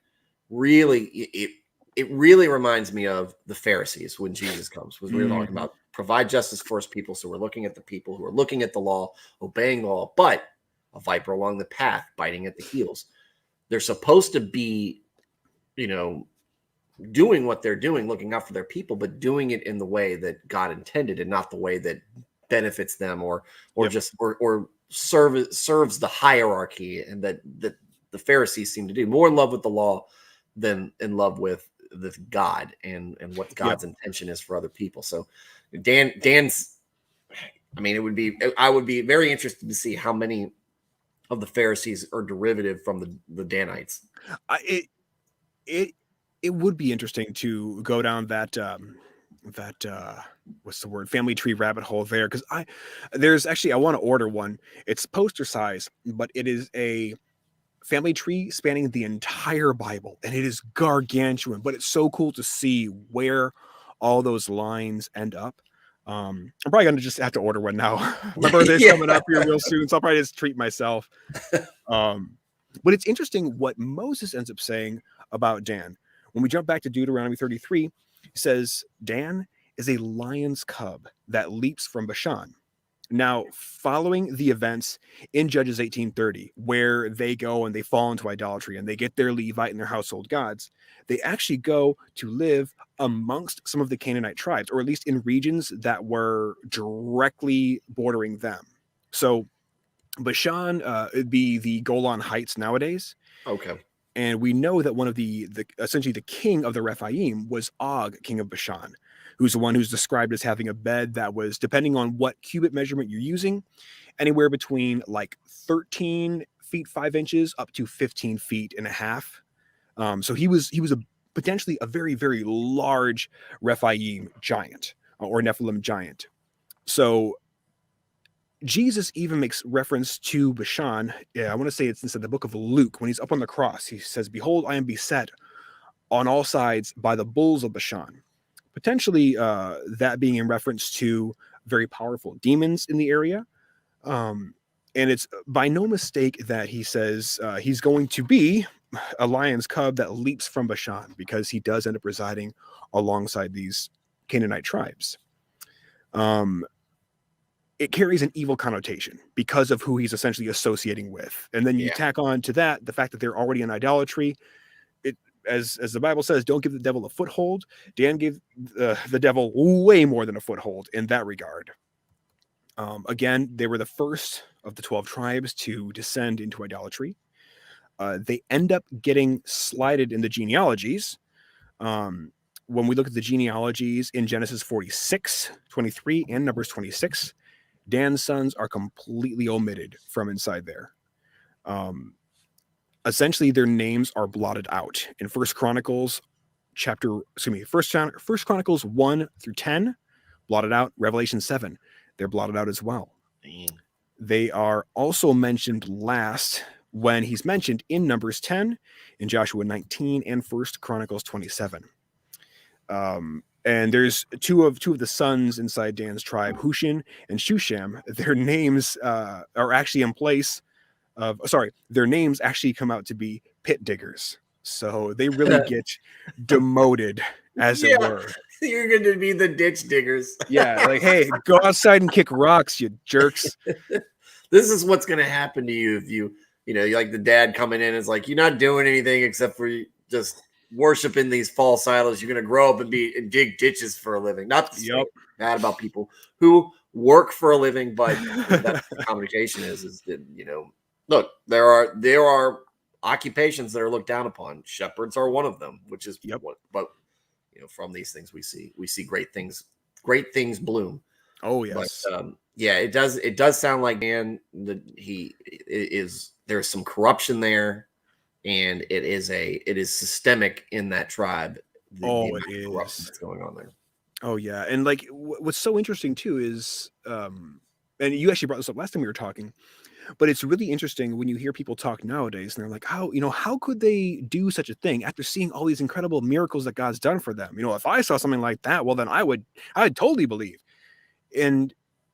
really it really reminds me of the Pharisees when Jesus comes. Was we were talking about provide justice for his people, so we're looking at the people who are looking at the law, obeying the law, but a viper along the path, biting at the heels. They're supposed to be, doing what they're doing, looking out for their people, but doing it in the way that God intended, and not the way that benefits them or serves the hierarchy, and that the Pharisees seem to do, more in love with the law than in love with God and what God's intention is for other people. So Dan's, I would be very interested to see how many of the Pharisees are derivative from the Danites. It would be interesting to go down that what's the word, family tree rabbit hole there, because I want to order one. It's poster size, but it is a family tree spanning the entire Bible, and it is gargantuan, but it's so cool to see where all those lines end up. I'm probably gonna just have to order one now. My birthday's coming up here real soon, so I'll probably just treat myself. But it's interesting what Moses ends up saying about Dan. When we jump back to Deuteronomy 33, he says Dan is a lion's cub that leaps from Bashan. Now, following the events in Judges 18:30, where they go and they fall into idolatry and they get their Levite and their household gods, they actually go to live amongst some of the Canaanite tribes, or at least in regions that were directly bordering them. So Bashan, it'd be the Golan Heights nowadays. Okay. And we know that one of the essentially the king of the Rephaim was Og, king of Bashan, who's the one who's described as having a bed that was, depending on what cubit measurement you're using, anywhere between like 13 feet 5 inches up to 15 feet and a half. So he was potentially a very, very large Rephaim giant, or Nephilim giant. So Jesus even makes reference to Bashan. I want to say it's in the book of Luke, when he's up on the cross. He says, behold, I am beset on all sides by the bulls of Bashan. Potentially that being in reference to very powerful demons in the area. And it's by no mistake that he says he's going to be a lion's cub that leaps from Bashan, because he does end up residing alongside these Canaanite tribes. It carries an evil connotation because of who he's essentially associating with. And then you tack on to that the fact that they're already in idolatry. As the Bible says, don't give the devil a foothold. Dan gave the devil way more than a foothold in that regard. Again, they were the first of the 12 tribes to descend into idolatry. They end up getting slided in the genealogies. When we look at the genealogies in Genesis 46:23 and Numbers 26, Dan's sons are completely omitted from inside there. Essentially, their names are blotted out in First Chronicles 1 through 10, blotted out. Revelation 7, they're blotted out as well. Man. They are also mentioned last when he's mentioned in Numbers 10, in Joshua 19, and First Chronicles 27. And there's two of the sons inside Dan's tribe, Hushan and Shusham. Their names are actually in place of, their names actually come out to be pit diggers. So they really get demoted, as it were. You're going to be the ditch diggers. Yeah, like, hey, go outside and kick rocks, you jerks. This is what's going to happen to you if you're like the dad coming in is like, you're not doing anything except for just worshiping these false idols. You're going to grow up and dig ditches for a living. Not to say bad about people who work for a living, but that's the communication is that, look, there are occupations that are looked down upon. Shepherds are one of them, which is what. But from these things we see great things bloom. Oh yes. But yeah, it does sound like, man, that there's some corruption there, and it is systemic in that tribe. The it is corruption that's going on there. Oh yeah, and like what's so interesting too is, and you actually brought this up last time we were talking, but it's really interesting when you hear people talk nowadays, and they're like, how could they do such a thing after seeing all these incredible miracles that God's done for them? If I saw something like that, well, then I'd totally believe. And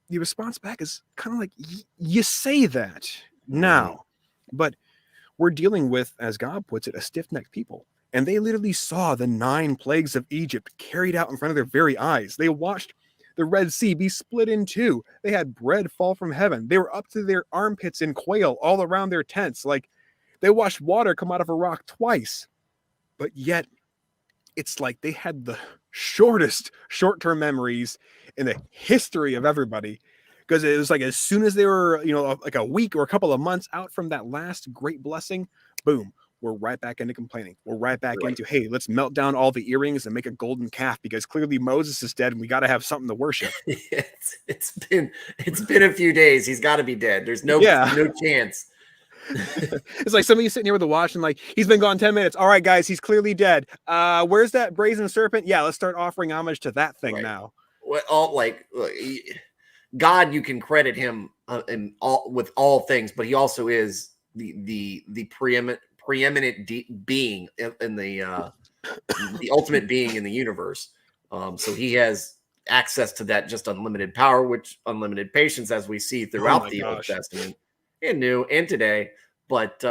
the response back is kind of like, you say that now, but we're dealing with, as God puts it, a stiff-necked people. And they literally saw the 9 plagues of Egypt carried out in front of their very eyes. They watched the Red Sea be split in 2. They had bread fall from heaven. They were up to their armpits in quail all around their tents. Like, they watched water come out of a rock twice. But yet, it's like they had the shortest short-term memories in the history of everybody. Because it was like as soon as they were, like a week or a couple of months out from that last great blessing, boom, we're right back into complaining. We're right back into, hey, let's melt down all the earrings and make a golden calf because clearly Moses is dead and we got to have something to worship. It's been a few days. He's got to be dead. There's no chance. It's like somebody sitting here with a watch and like, he's been gone 10 minutes. All right, guys, he's clearly dead. Where's that brazen serpent? Yeah, let's start offering homage to that thing now. Well, God, you can credit him with all things, but he also is the preeminent being in the ultimate being in the universe. So he has access to that just unlimited power, which unlimited patience, as we see throughout the Old Testament and New and today. But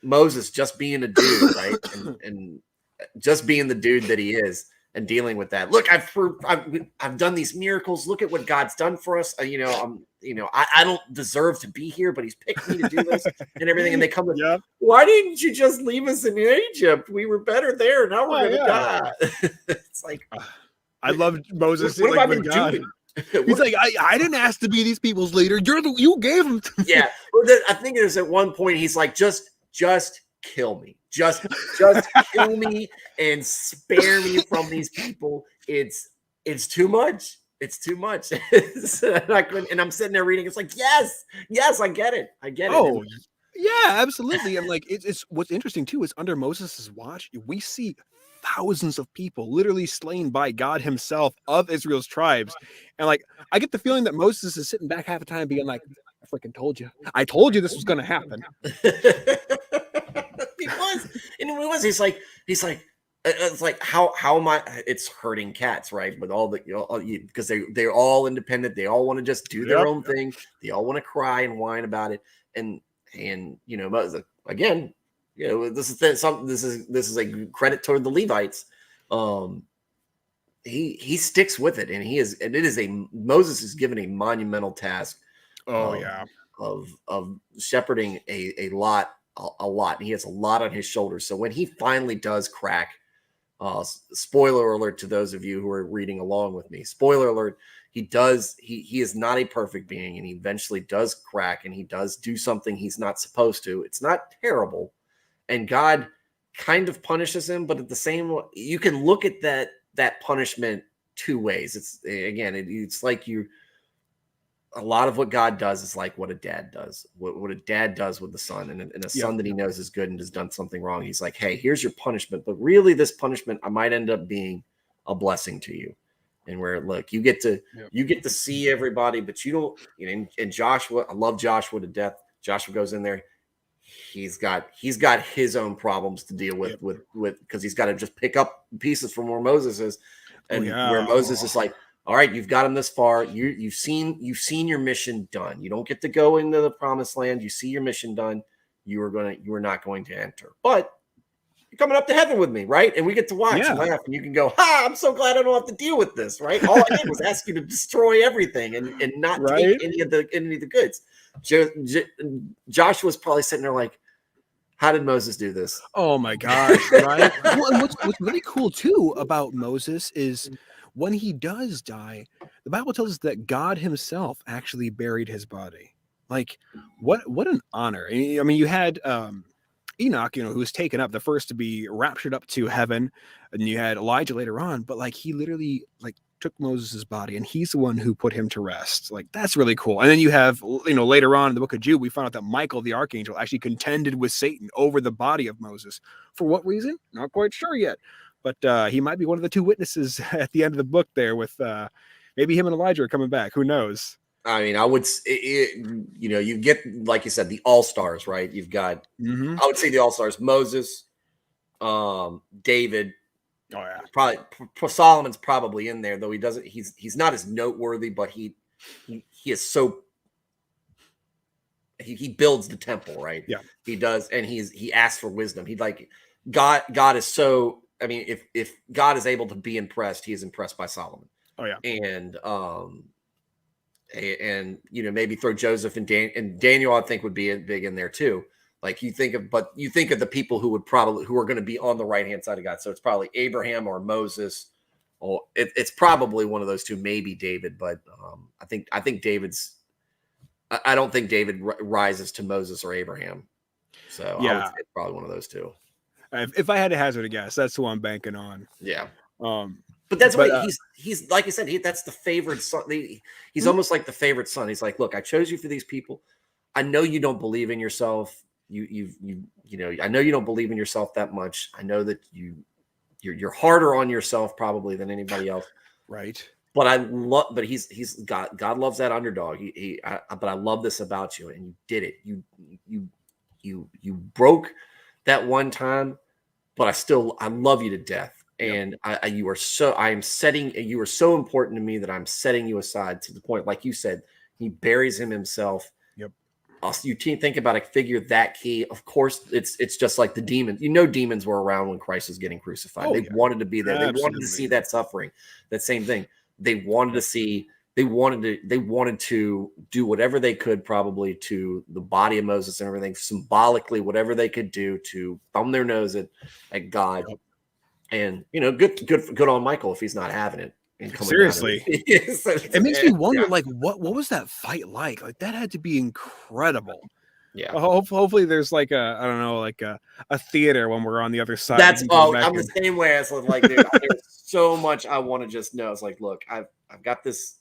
Moses just being a dude, right, and just being the dude that he is. And dealing with that. Look, I've done these miracles. Look at what God's done for us. I don't deserve to be here, but he's picked me to do this and everything. And they come with, why didn't you just leave us in Egypt? We were better there. Now we're gonna die. It's like, I love Moses. What have I been doing? He's like, I didn't ask to be these people's leader. You gave them to me. Yeah, I think there's at one point he's like, just kill me. Just kill me and spare me from these people. It's too much. It's too much. And I'm sitting there reading. It's like, yes, I get it. Oh, yeah, absolutely. And like, it's what's interesting too is under Moses's watch, we see thousands of people literally slain by God himself of Israel's tribes. And like, I get the feeling that Moses is sitting back half the time being like, I freaking told you. I told you this was going to happen. He's like, it's like, how am I? It's herding cats, right? With all the, because they're all independent. They all want to just do their own thing. They all want to cry and whine about it. And again, this is a credit toward the Levites. He sticks with it, and Moses is given a monumental task. Of shepherding a lot. And he has a lot on his shoulders. So when he finally does crack, spoiler alert to those of you who are reading along with me, spoiler alert, he is not a perfect being, and he eventually does crack, and he does do something he's not supposed to. It's not terrible, and God kind of punishes him, but at the same, you can look at that punishment 2 ways. It's like a lot of what God does is like what a dad does, what a dad does with the son, and a son that he knows is good and has done something wrong. He's like, hey, here's your punishment. But really this punishment, I might end up being a blessing to you. And where, look, you get to see everybody, but you don't, and Joshua, I love Joshua to death. Joshua goes in there. He's got his own problems to deal with because he's got to just pick up pieces from where Moses is. And where Moses is like, all right, you've got him this far. You've seen your mission done. You don't get to go into the promised land. You see your mission done. You are not going to enter. But you're coming up to heaven with me, right? And we get to watch and laugh, and you can go, I'm so glad I don't have to deal with this, right? All I did was ask you to destroy everything and not take any of the goods. Joshua's probably sitting there like, how did Moses do this? Oh my gosh, right? Well, and what's really cool too about Moses is when he does die, the Bible tells us that God himself actually buried his body. Like, what an honor. I mean, you had Enoch, who was taken up, the first to be raptured up to heaven, and you had Elijah later on, but like he literally like took Moses's body, and he's the one who put him to rest. Like that's really cool. And then you have, later on in the book of Jude, we found out that Michael the archangel actually contended with Satan over the body of Moses. For what reason? Not quite sure yet. But he might be one of the two witnesses at the end of the book there with maybe him and Elijah are coming back. Who knows? I mean, I would, you get, like you said, the all-stars, right? You've got, I would say the all-stars, Moses, David. Oh yeah. Probably Solomon's probably in there, though he's not as noteworthy, but he is so, he builds the temple, right? Yeah. He does. And he asks for wisdom. He'd like, God is so, I mean, if God is able to be impressed, he is impressed by Solomon. Oh yeah. And maybe throw Joseph and Daniel, I think would be big in there too. Like you think of the people who are going to be on the right hand side of God. So it's probably Abraham or Moses, or it's probably one of those two, maybe David. But I think David's. I don't think David rises to Moses or Abraham. So yeah, I would say it's probably one of those two. If I had to hazard a guess, that's who I'm banking on. Yeah. But that's what he's like I said, that's the favorite son. He's almost like the favorite son. He's like, look, I chose you for these people. I know you don't believe in yourself. I know you don't believe in yourself that much. I know that you're harder on yourself probably than anybody else. Right. But God loves that underdog. But I love this about you, and you did it. You broke that one time, but I love you to death. And you are so important to me that I'm setting you aside to the point, like you said, he buries him himself. Yep. You think about a figure that key. Of course, it's just like the demons. Demons were around when Christ was getting crucified. They wanted to be there. Absolutely. They wanted to see that suffering. That same thing. They wanted to see. They wanted to do whatever they could, probably, to the body of Moses and everything, symbolically, whatever they could do to thumb their nose at God. Yep. And good on Michael if he's not having it. Seriously, it makes me wonder, like, what was that fight like? Like that had to be incredible. Yeah. Hopefully, there's like a theater when we're on the other side. I'm the same way. As like, dude, there's so much I want to just know. It's like, look, I've got this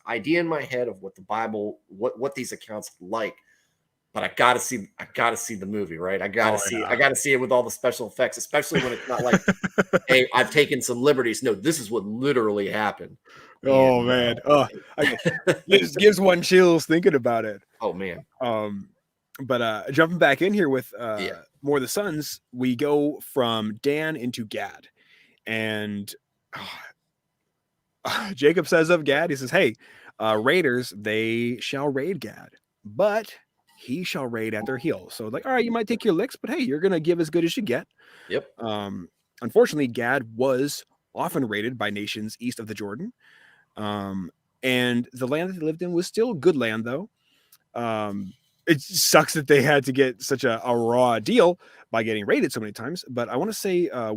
idea in my head of what the Bible, what these accounts like. But I gotta see the movie, right? I gotta see it with all the special effects, especially when it's not like, hey, I've taken some liberties. No, this is what literally happened. Oh man. It just gives one chills thinking about it. Oh man. But jumping back in here with more of the sons, we go from Dan into Gad. And Jacob says of Gad, he says, hey, raiders, they shall raid Gad, but he shall raid at their heels. So like, all right, you might take your licks, but hey, you're going to give as good as you get. Yep. Unfortunately, Gad was often raided by nations east of the Jordan. And the land that they lived in was still good land, though. It sucks that they had to get such a raw deal by getting raided so many times. But I want to say I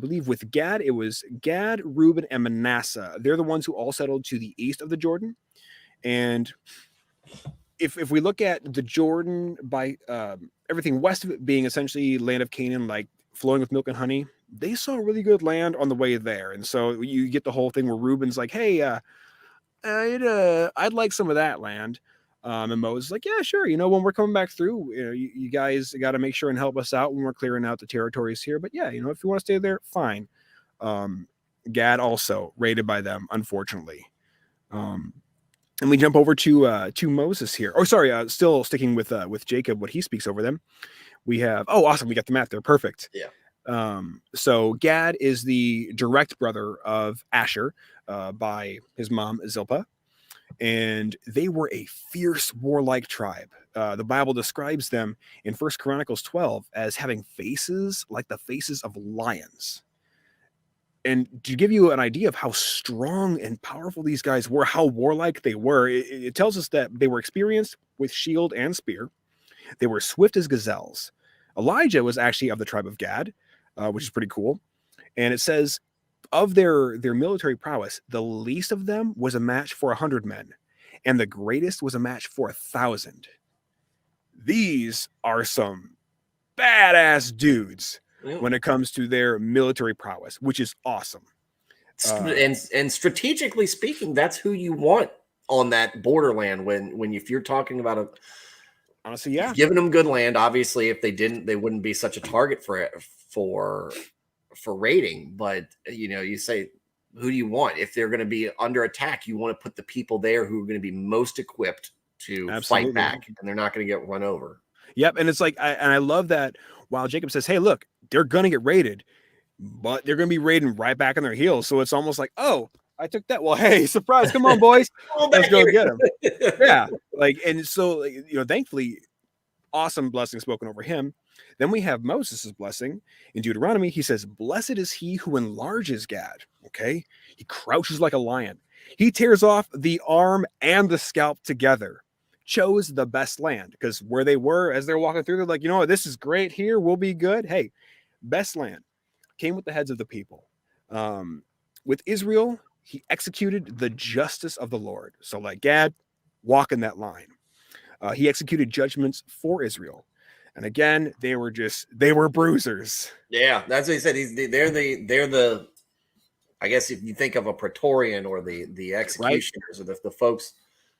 believe with Gad, it was Gad, Reuben, and Manasseh. They're the ones who all settled to the east of the Jordan. And if we look at the Jordan by everything west of it being essentially land of Canaan, like flowing with milk and honey, they saw really good land on the way there. And so you get the whole thing where Reuben's like, hey, I'd like some of that land. And Moses is like, yeah, sure. When we're coming back through, you guys got to make sure and help us out when we're clearing out the territories here. But yeah, if you want to stay there, fine. Gad also raided by them, unfortunately. And we jump over to Moses here. Oh, sorry. Still sticking with Jacob, what he speaks over them. We have, awesome. We got the map there. Perfect. Yeah. So Gad is the direct brother of Asher by his mom, Zilpah. And they were a fierce, warlike tribe. The Bible describes them in 1 Chronicles 12 as having faces like the faces of lions. And to give you an idea of how strong and powerful these guys were, how warlike they were, it tells us that they were experienced with shield and spear. They were swift as gazelles. Elijah was actually of the tribe of Gad, which is pretty cool. And it says of their military prowess, the least of them was a match for 100 men, and the greatest was a match for 1,000. These are some badass dudes Yeah. when it comes to their military prowess, which is awesome. And strategically speaking, that's who you want on that borderland when if you're talking about Honestly, yeah. giving them good land. Obviously, if they didn't, they wouldn't be such a target for raiding. But you say, who do you want? If they're going to be under attack, you want to put the people there who are going to be most equipped to fight back, and they're not going to get run over. Yep. And it's like, I love that while Jacob says, hey, look, they're going to get raided, but they're going to be raiding right back on their heels. So it's almost like, oh, I took that. Well, hey, surprise. Come on, boys. Let's go get them. Yeah. Like, and so, thankfully, awesome blessing spoken over him. Then we have Moses' blessing in Deuteronomy. He says, blessed is he who enlarges Gad. Okay. He crouches like a lion. He tears off the arm and the scalp together. Chose the best land, because where they were as they're walking through, they're like, this is great here. We'll be good. Hey, best land came with the heads of the people. With Israel, he executed the justice of the Lord. So like Gad, walk in that line. He executed judgments for Israel. And again, they were bruisers. Yeah, that's what he said. They're the I guess if you think of a Partreon or the executioners, right, or the folks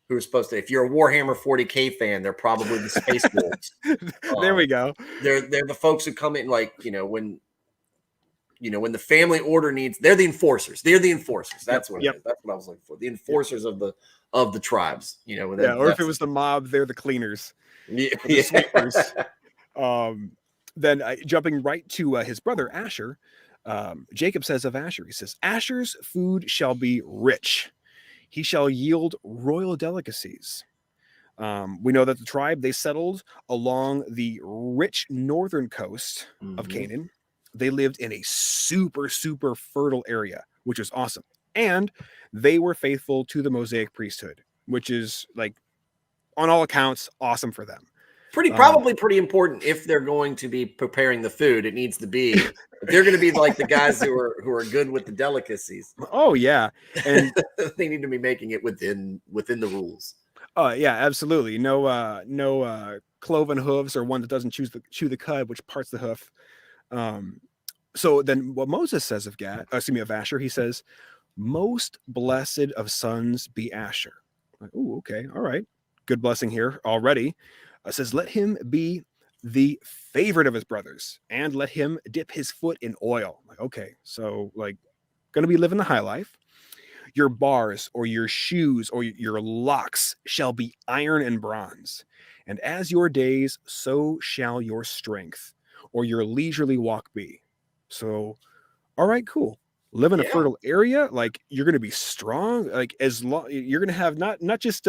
who are supposed to, if you're a Warhammer 40K fan, they're probably the Space Wolves. There we go. They're the folks who come in when the family order needs, they're the enforcers. They're the enforcers. That's what it is. That's what I was looking for. The enforcers of the tribes. Or if it was the mob, they're the cleaners. Yeah. The sweepers. Then jumping right to his brother Asher, Jacob says of Asher, he says, Asher's food shall be rich. He shall yield royal delicacies. We know that the tribe, they settled along the rich northern coast of Canaan. They lived in a super, super fertile area, which was awesome. And they were faithful to the Mosaic priesthood, which is, like, on all accounts, awesome for them. Probably pretty important if they're going to be preparing the food. It needs to be, if they're going to be like the guys who are good with the delicacies. Oh yeah, and they need to be making it within the rules. Oh yeah, absolutely. No cloven hooves, or one that doesn't chew the cud, which parts the hoof. So then what Moses says of Asher, he says, most blessed of sons be Asher. Like, oh, okay, all right, good blessing here already. Says, let him be the favorite of his brothers, and let him dip his foot in oil. Like, okay, so like, gonna be living the high life. Your bars or your shoes or your locks shall be iron and bronze, and as your days, so shall your strength or your leisurely walk be. So, all right, cool. Live in a fertile area, like you're gonna be strong. Like as long you're gonna have not just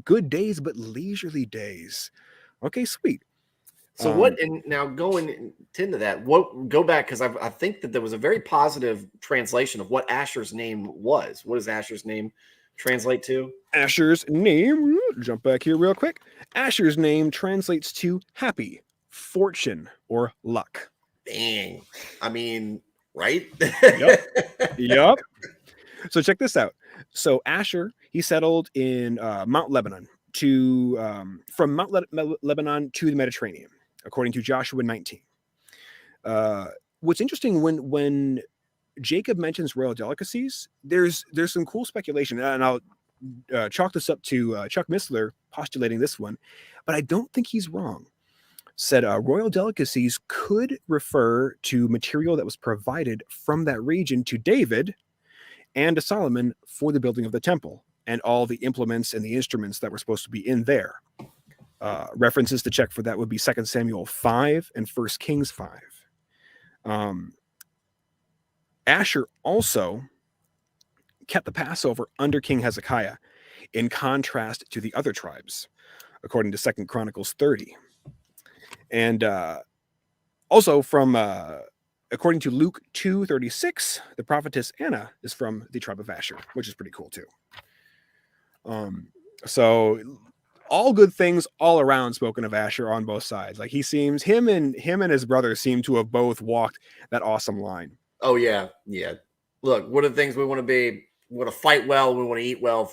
good days, but leisurely days. Okay, sweet. So and now going into that, go back, because I think that there was a very positive translation of what Asher's name was. What does Asher's name translate to? Asher's name, jump back here real quick. Asher's name translates to happy, fortune, or luck. Dang. I mean, right? Yep. So check this out. So Asher, he settled in Mount Lebanon from Mount Lebanon to the Mediterranean, according to Joshua 19. What's interesting, when Jacob mentions royal delicacies, there's some cool speculation, and I'll chalk this up to Chuck Missler postulating this one, but I don't think he's wrong. Said royal delicacies could refer to material that was provided from that region to David and to Solomon for the building of the temple, and all the implements and the instruments that were supposed to be in there. References to check for that would be 2 Samuel 5 and 1 Kings 5. Asher also kept the Passover under King Hezekiah, in contrast to the other tribes, according to 2 Chronicles 30. And also from according to Luke 2:36, the prophetess Anna is from the tribe of Asher, which is pretty cool too. So all good things all around spoken of Asher on both sides. Like him and his brother seem to have both walked that awesome line. Oh yeah. Yeah. Look, what are the things we want to be? We want to fight well. We want to eat well.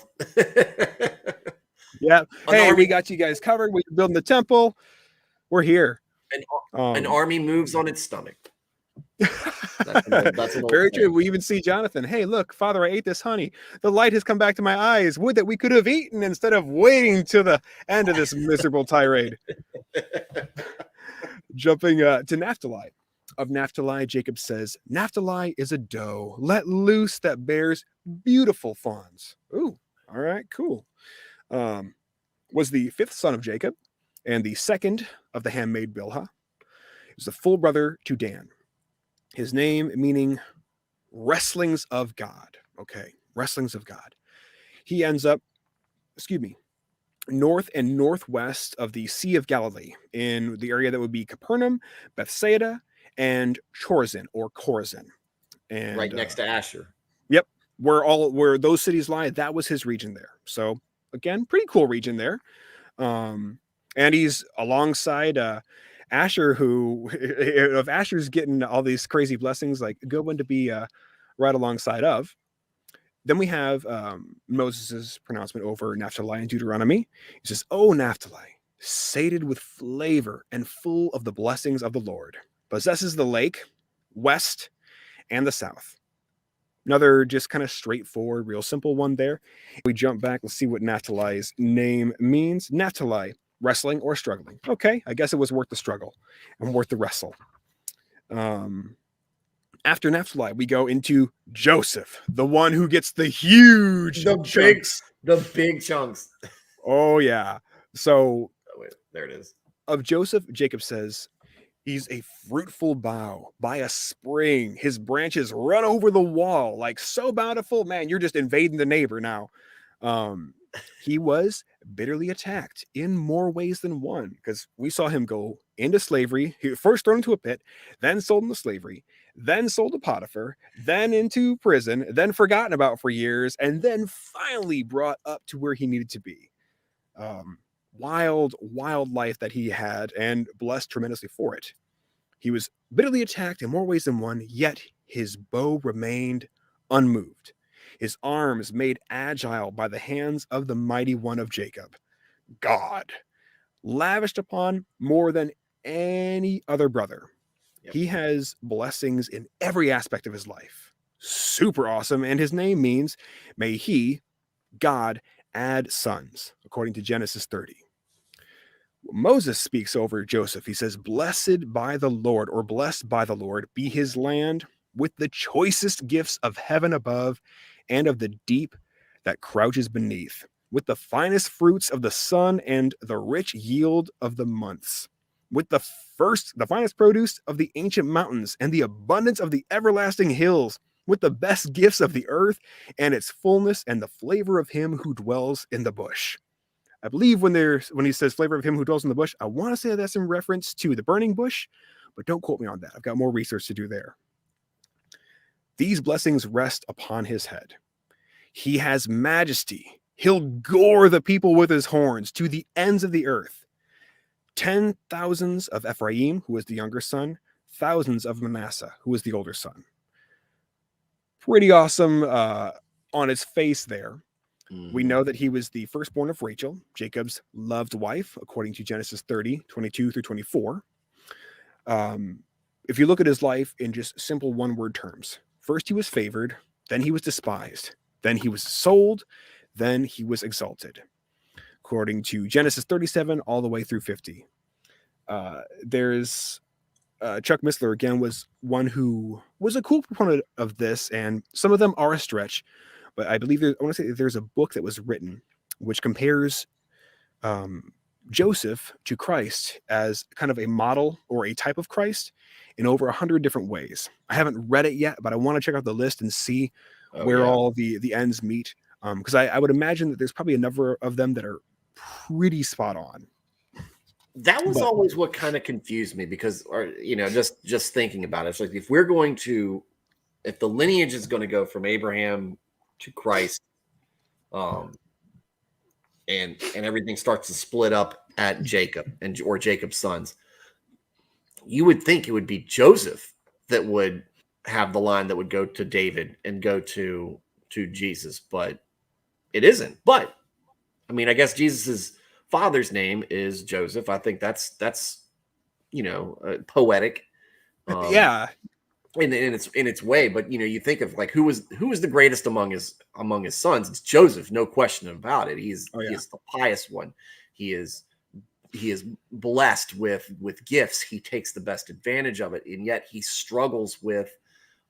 Yeah. Hey, we got you guys covered. We're building the temple. We're here. An army moves on its stomach. That's an old Very saying. true. We even see Jonathan. Hey, look, Father, I ate this honey. The light has come back to my eyes. Would that we could have eaten instead of waiting to the end of this miserable tirade. Jumping to Naftali. Of Naftali, Jacob says, Naftali is a doe let loose that bears beautiful fawns. Ooh, all right, cool. Was the fifth son of Jacob and the second of the handmaid Bilhah. He was the full brother to Dan. His name meaning wrestlings of God. Okay, wrestlings of God. He ends up, north and northwest of the Sea of Galilee in the area that would be Capernaum, Bethsaida, and Chorazin or Chorazin. And right next to Asher. Yep. Where those cities lie, that was his region there. So again, pretty cool region there. And he's alongside Asher, who if Asher's getting all these crazy blessings, like a good one to be right alongside of. Then we have Moses' pronouncement over Naftali in Deuteronomy. He says, "Oh, Naftali, sated with flavor and full of the blessings of the Lord, possesses the lake, west, and the south." Another just kind of straightforward, real simple one there. We jump back. Let's see what Naftali's name means. Naftali, wrestling or struggling. Okay, I guess it was worth the struggle and worth the wrestle. After Naftali, we go into Joseph, the one who gets the huge chunks. The big chunks. Oh, yeah. So, there it is. Of Joseph, Jacob says, he's a fruitful bough by a spring. His branches run over the wall like so bountiful. Man, you're just invading the neighbor now. He was bitterly attacked in more ways than one because we saw him go into slavery. He was first thrown into a pit, then sold into slavery, then sold to Potiphar, then into prison, then forgotten about for years, and then finally brought up to where he needed to be. Wild life that he had and blessed tremendously for it. He was bitterly attacked in more ways than one, yet his bow remained unmoved. His arms made agile by the hands of the mighty one of Jacob, God, lavished upon more than any other brother. Yep. He has blessings in every aspect of his life. Super awesome. And his name means, may he, God, add sons, according to Genesis 30. Moses speaks over Joseph. He says, blessed by the Lord, or blessed by the Lord, be his land with the choicest gifts of heaven above and of the deep that crouches beneath, with the finest fruits of the sun and the rich yield of the months, with the finest produce of the ancient mountains and the abundance of the everlasting hills, with the best gifts of the earth and its fullness and the flavor of him who dwells in the bush. I believe when he says flavor of him who dwells in the bush, I want to say that's in reference to the burning bush, but don't quote me on that. I've got more research to do there. These blessings rest upon his head. He has majesty. He'll gore the people with his horns to the ends of the earth. 10,000s of Ephraim, who was the younger son, thousands of Manasseh, who was the older son. Pretty awesome on its face there. We know that he was the firstborn of Rachel, Jacob's loved wife, according to Genesis 30, 22 through 24. If you look at his life in just simple one-word terms, first he was favored, then he was despised, then he was sold, then he was exalted, according to Genesis 37 all the way through 50. There's Chuck Missler, again, was one who was a cool proponent of this, and some of them are a stretch, but I believe I want to say there's a book that was written which compares Joseph to Christ as kind of a model or a type of Christ in over 100 different ways. I haven't read it yet, but I want to check out the list and see where all the ends meet. Because I would imagine that there's probably a number of them that are pretty spot on. That was always what kind of confused me because, just thinking about it, it's like if the lineage is going to go from Abraham to Christ, and everything starts to split up at Jacob or Jacob's sons, you would think it would be Joseph that would have the line that would go to David and go to Jesus, but it isn't. But I mean, I guess Jesus's father's name is Joseph. I think that's poetic. Yeah. In its way, but you think of like who was the greatest among his sons. It's Joseph, no question about it. He is the pious one. He is blessed with gifts. He takes the best advantage of it, and yet he struggles with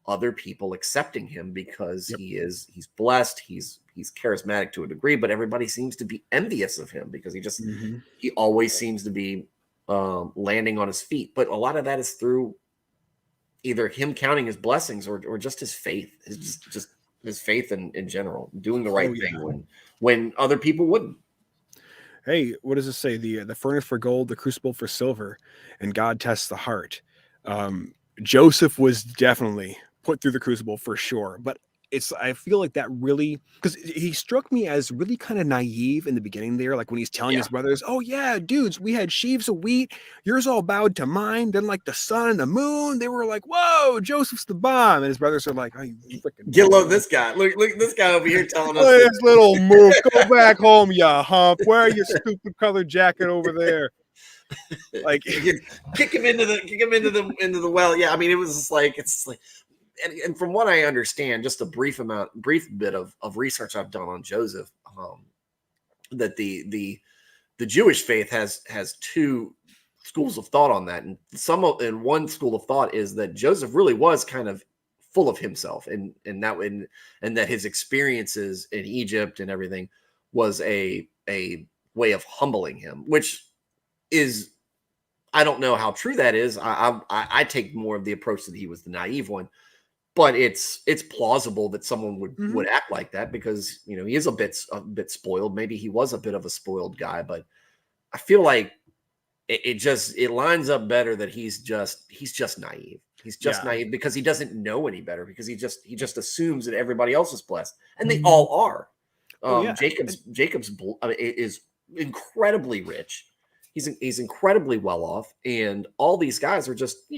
other people accepting him because he's blessed. He's charismatic to a degree, but everybody seems to be envious of him because he always seems to be landing on his feet. But a lot of that is through either him counting his blessings or just his faith, just his faith in general, doing the right thing when other people wouldn't. Hey, what does it say? The furnace for gold, the crucible for silver, and God tests the heart. Joseph was definitely put through the crucible for sure, but I feel like that really, because he struck me as really kind of naive in the beginning there, like when he's telling his brothers, oh yeah, dudes, we had sheaves of wheat, yours all bowed to mine. Then like the sun and the moon, they were like, whoa, Joseph's the bomb. And his brothers are like, oh, you freaking get low this guy. Look this guy over here telling us this little moof, go back home, ya hump. Wear your stupid colored jacket over there. Like kick him into the well. Yeah, I mean, it was just like and from what I understand, just a brief bit of research I've done on Joseph, that the Jewish faith has two schools of thought on that, and one school of thought is that Joseph really was kind of full of himself, and that his experiences in Egypt and everything was a way of humbling him, which is, I don't know how true that is. I take more of the approach that he was the naive one. But it's plausible that someone would act like that because he is a bit spoiled. Maybe he was a bit of a spoiled guy, but I feel like it lines up better that he's just naive. He's just naive because he doesn't know any better, because he just assumes that everybody else is blessed, and they all are. Jacob's is incredibly rich. He's incredibly well off, and all these guys are just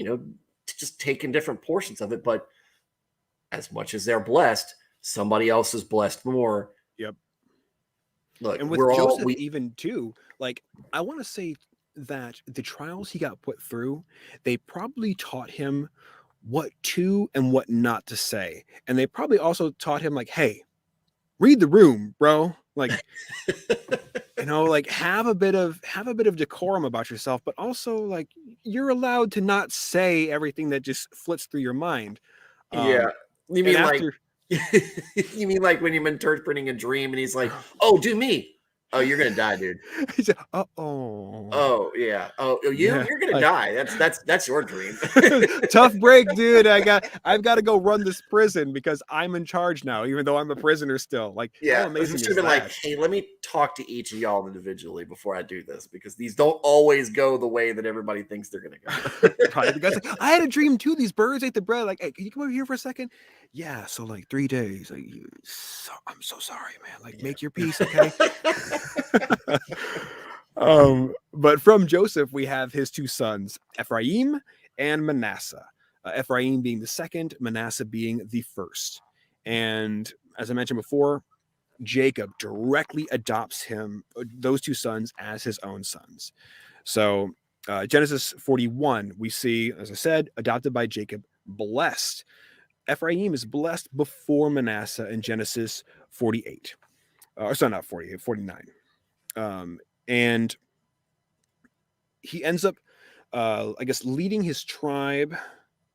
taking different portions of it, but as much as they're blessed, somebody else is blessed more. Yep. Look, and with Joseph even too, like I want to say that the trials he got put through, they probably taught him what to and what not to say. And they probably also taught him like, hey, read the room, bro. Like, like have a bit of decorum about yourself, but also like you're allowed to not say everything that just flits through your mind. You mean you mean like when you're interpreting a dream and he's like, oh, do me. Oh, you're gonna die, dude. He said, oh yeah. You're gonna die. That's your dream. Tough break, dude. I've got to go run this prison because I'm in charge now, even though I'm a prisoner still. Like, how amazing is that? Like, hey, let me talk to each of y'all individually before I do this, because these don't always go the way that everybody thinks they're gonna go. Probably the guy's like, I had a dream too. These birds ate the bread. Like, hey, can you come over here for a second? Yeah. So like 3 days. Like, I'm so sorry, man. Like, make your peace, okay? But from Joseph, we have his two sons, Ephraim and Manasseh. Ephraim being the second, Manasseh being the first. And as I mentioned before, Jacob directly adopts those two sons as his own sons. So Genesis 41, we see, as I said, adopted by Jacob, blessed. Ephraim is blessed before Manasseh in Genesis 48. Sorry, not 48, 49. And he ends up, leading his tribe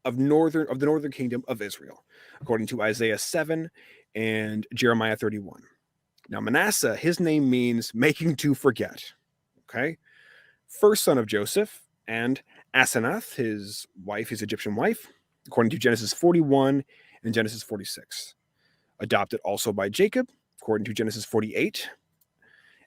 of the northern kingdom of Israel, according to Isaiah 7 and Jeremiah 31. Now, Manasseh, his name means making to forget. Okay. First son of Joseph, and Asenath, his wife, his Egyptian wife, according to Genesis 41 and Genesis 46. Adopted also by Jacob, according to Genesis 48.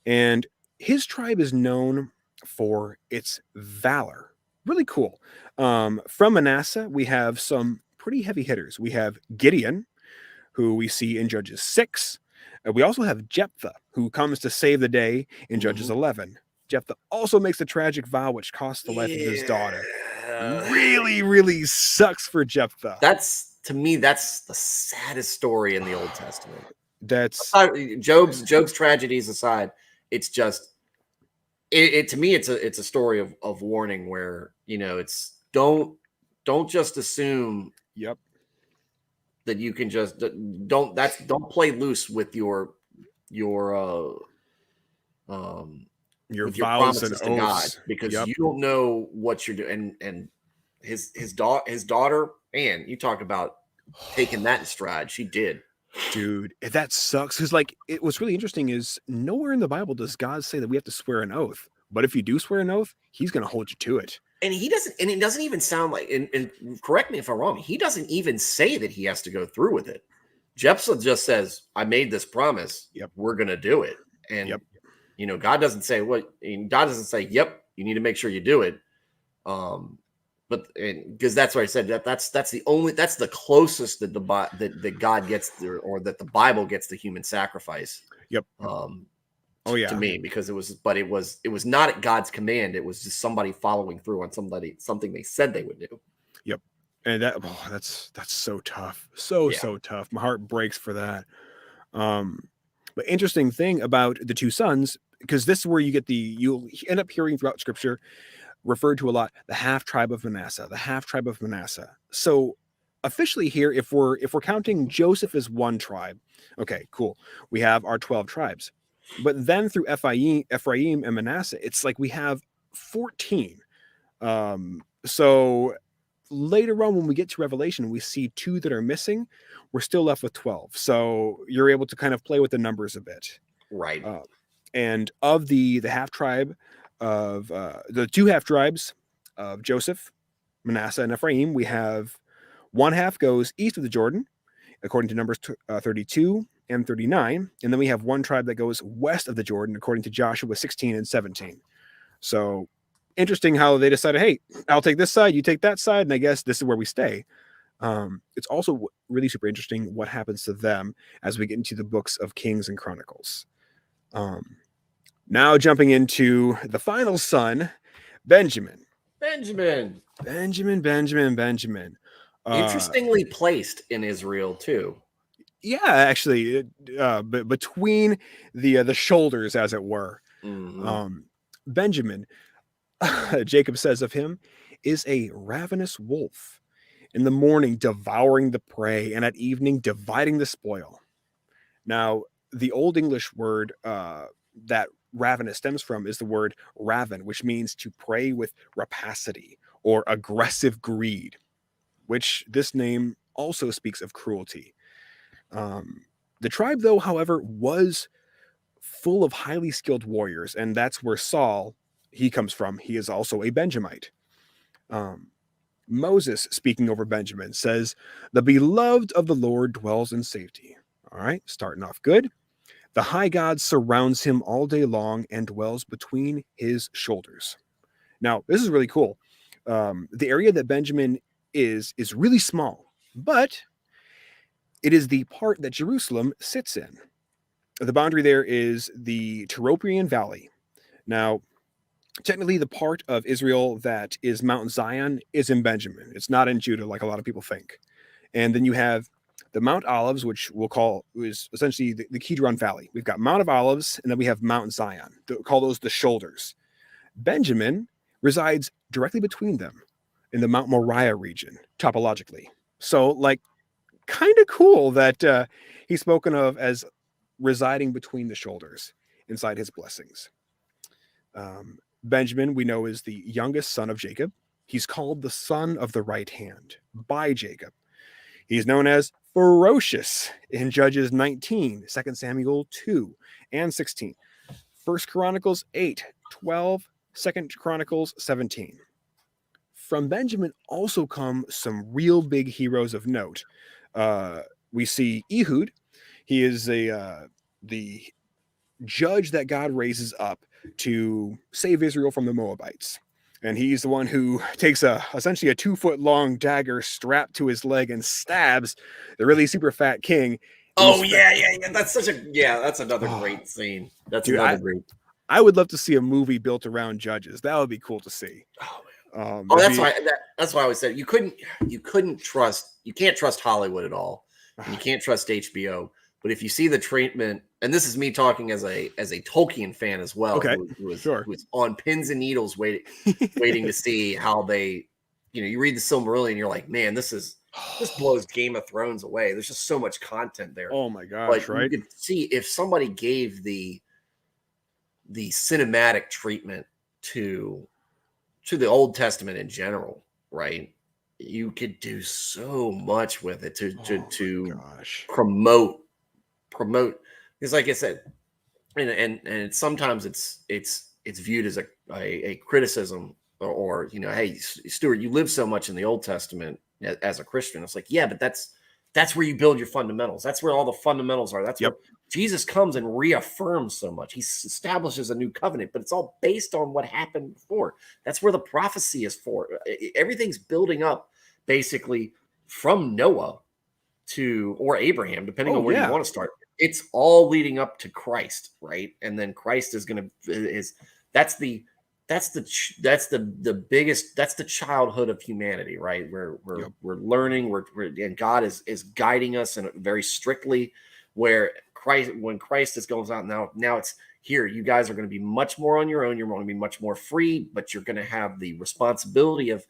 And his tribe is known for its valor. Really cool. From Manasseh, we have some pretty heavy hitters. We have Gideon, who we see in Judges 6. We also have Jephthah, who comes to save the day in Judges 11. Jephthah also makes a tragic vow which costs the life of his daughter. Really, really sucks for Jephthah. To me, that's the saddest story in the Old Testament. That's Job's tragedies aside. It's just to me, it's a story of warning where it's don't just assume Yep. that you can just don't play loose with your with your vows and promises to God, oaths. because Yep. you don't know what you're doing. And his daughter, man, you talk about taking that in stride. She did. Dude, that sucks. Because what's really interesting is nowhere in the Bible does God say that we have to swear an oath. But if you do swear an oath, he's going to hold you to it. And it doesn't even sound like, and correct me if I'm wrong, he doesn't even say that he has to go through with it. Jephthah just says, I made this promise. Yep. We're going to do it. And, Yep. God doesn't say God doesn't say, yep, you need to make sure you do it. But because that's what I said, that's the closest that God gets, or that the Bible gets, the human sacrifice. Yep. To me, because it was not at God's command. It was just somebody following through on something they said they would do. Yep. And that's so tough. So tough. My heart breaks for that. But interesting thing about the two sons, because this is where you'll end up hearing throughout scripture referred to a lot, the half tribe of Manasseh. So officially here, if we're counting Joseph as one tribe, okay, cool. We have our 12 tribes. But then through Ephraim and Manasseh, it's like we have 14. So later on, when we get to Revelation, we see 2 that are missing. We're still left with 12. So you're able to kind of play with the numbers a bit. Right. And of the half tribe of the 2 half tribes of Joseph, Manasseh, and Ephraim, we have one half goes east of the Jordan, according to Numbers 32 and 39. And then we have one tribe that goes west of the Jordan, according to Joshua 16 and 17. So interesting how they decided, hey, I'll take this side, you take that side, and I guess this is where we stay. It's also really super interesting what happens to them as we get into the books of Kings and Chronicles. Now jumping into the final son, Benjamin. Interestingly placed in Israel too. Yeah, actually, between the shoulders, as it were. Mm-hmm. Benjamin, Jacob says of him, is a ravenous wolf, in the morning devouring the prey, and at evening dividing the spoil. Now, the Old English word that ravenous stems from is the word raven, which means to prey with rapacity or aggressive greed, which this name also speaks of cruelty. The tribe, though, however, was full of highly skilled warriors, and that's where Saul, he comes from. He is also a Benjamite. Moses, speaking over Benjamin, says, the beloved of the Lord dwells in safety. All right, starting off good. The high God surrounds him all day long and dwells between his shoulders. Now, this is really cool. The area that Benjamin is really small, but it is the part that Jerusalem sits in. The boundary there is the Taropian Valley. Now, technically, the part of Israel that is Mount Zion is in Benjamin. It's not in Judah like a lot of people think. And then you have the Mount Olives, which we'll call is essentially the Kidron Valley. We've got Mount of Olives, and then we have Mount Zion. They'll call those the shoulders. Benjamin resides directly between them in the Mount Moriah region, topologically. So, kind of cool that he's spoken of as residing between the shoulders inside his blessings. Benjamin, we know, is the youngest son of Jacob. He's called the son of the right hand by Jacob. He's known as ferocious in Judges 19, 2 Samuel 2 and 16, 1 Chronicles 8, 12, 2 Chronicles 17. From Benjamin also come some real big heroes of note. We see Ehud. He is the judge that God raises up to save Israel from the Moabites. And he's the one who takes essentially a 2-foot-long dagger strapped to his leg and stabs the really super fat king. Oh, yeah. That's another great scene. That's another great. I would love to see a movie built around judges. That would be cool to see. Oh, that's why I always said you can't trust Hollywood at all. And you can't trust HBO. But if you see the treatment, and this is me talking as a Tolkien fan as well, Okay, who sure. was on pins and needles waiting to see how they, you read the Silmarillion, and you're like, man, this blows Game of Thrones away. There's just so much content there. Oh my gosh, But right? you could see if somebody gave the cinematic treatment to the Old Testament in general, right? You could do so much with it to promote, because like I said, and sometimes it's viewed as a criticism, or hey, Stuart, you live so much in the Old Testament as a Christian. It's like, yeah, but that's where you build your fundamentals. That's where all the fundamentals are. That's where Jesus comes and reaffirms so much. He establishes a new covenant, but it's all based on what happened before. That's where the prophecy is for. Everything's building up basically from Noah or Abraham, depending on where you want to start. It's all leading up to Christ, right? And then Christ is going to that's the biggest, that's the childhood of humanity, right? We're learning, and God is guiding us in very strictly, where when Christ is going out now it's here. You guys are going to be much more on your own. You're going to be much more free, but you're going to have the responsibility of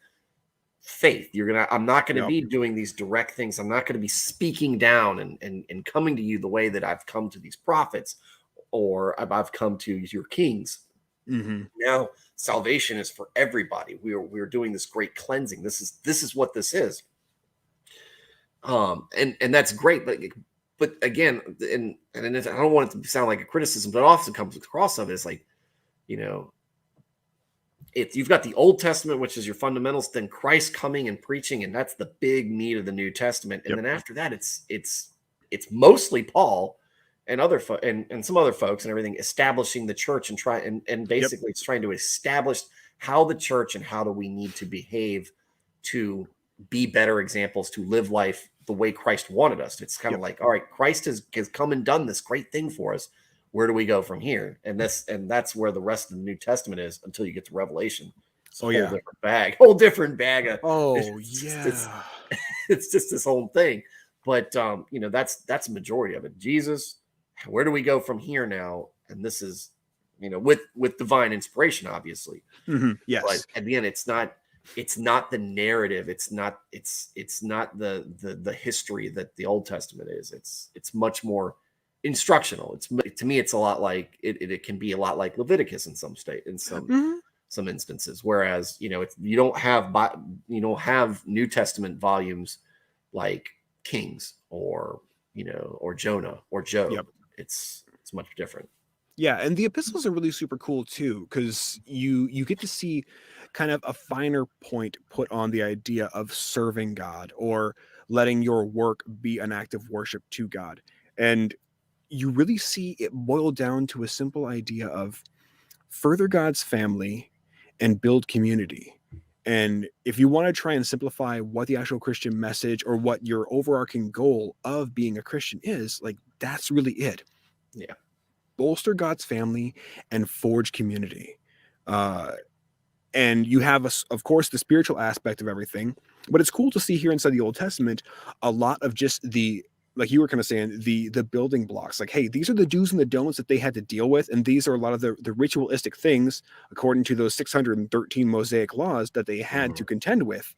faith. I'm not going to be doing these direct things. I'm not going to be speaking down and coming to you the way that I've come to these prophets, or I've come to your kings. Mm-hmm. Now salvation is for everybody. We're doing this great cleansing. This is what this is. And that's great, but again, and I don't want it to sound like a criticism, but it often comes across of it as like, you've got the Old Testament, which is your fundamentals, then Christ coming and preaching, and that's the big meat of the New Testament. And then after that, it's mostly Paul and and some other folks and everything establishing the church and basically it's trying to establish how the church and how do we need to behave to be better examples, to live life the way Christ wanted us. It's kind of like, all right, Christ has come and done this great thing for us. Where do we go from here? And that's where the rest of the New Testament is until you get to Revelation. It's a whole different bag. It's just this whole thing. But that's a majority of it. Jesus, where do we go from here now? And this is, with divine inspiration, obviously. Mm-hmm. Yes. But at the end, it's not the narrative. It's not the history that the Old Testament is. It's much more instructional. To me, it's a lot like it can be a lot like Leviticus in some some instances. Whereas, you don't have New Testament volumes like Kings or Jonah or Job. It's much different. Yeah, and the epistles are really super cool too, because you get to see kind of a finer point put on the idea of serving God or letting your work be an act of worship to God. And you really see it boil down to a simple idea of further God's family and build community. And if you want to try and simplify what the actual Christian message or what your overarching goal of being a Christian is, like, that's really it. Yeah. Bolster God's family and forge community. And you have, of course, the spiritual aspect of everything. But it's cool to see here inside the Old Testament a lot of just like you were kind of saying, the building blocks. Like, hey, these are the do's and the don'ts that they had to deal with. And these are a lot of the ritualistic things, according to those 613 Mosaic laws that they had to contend with.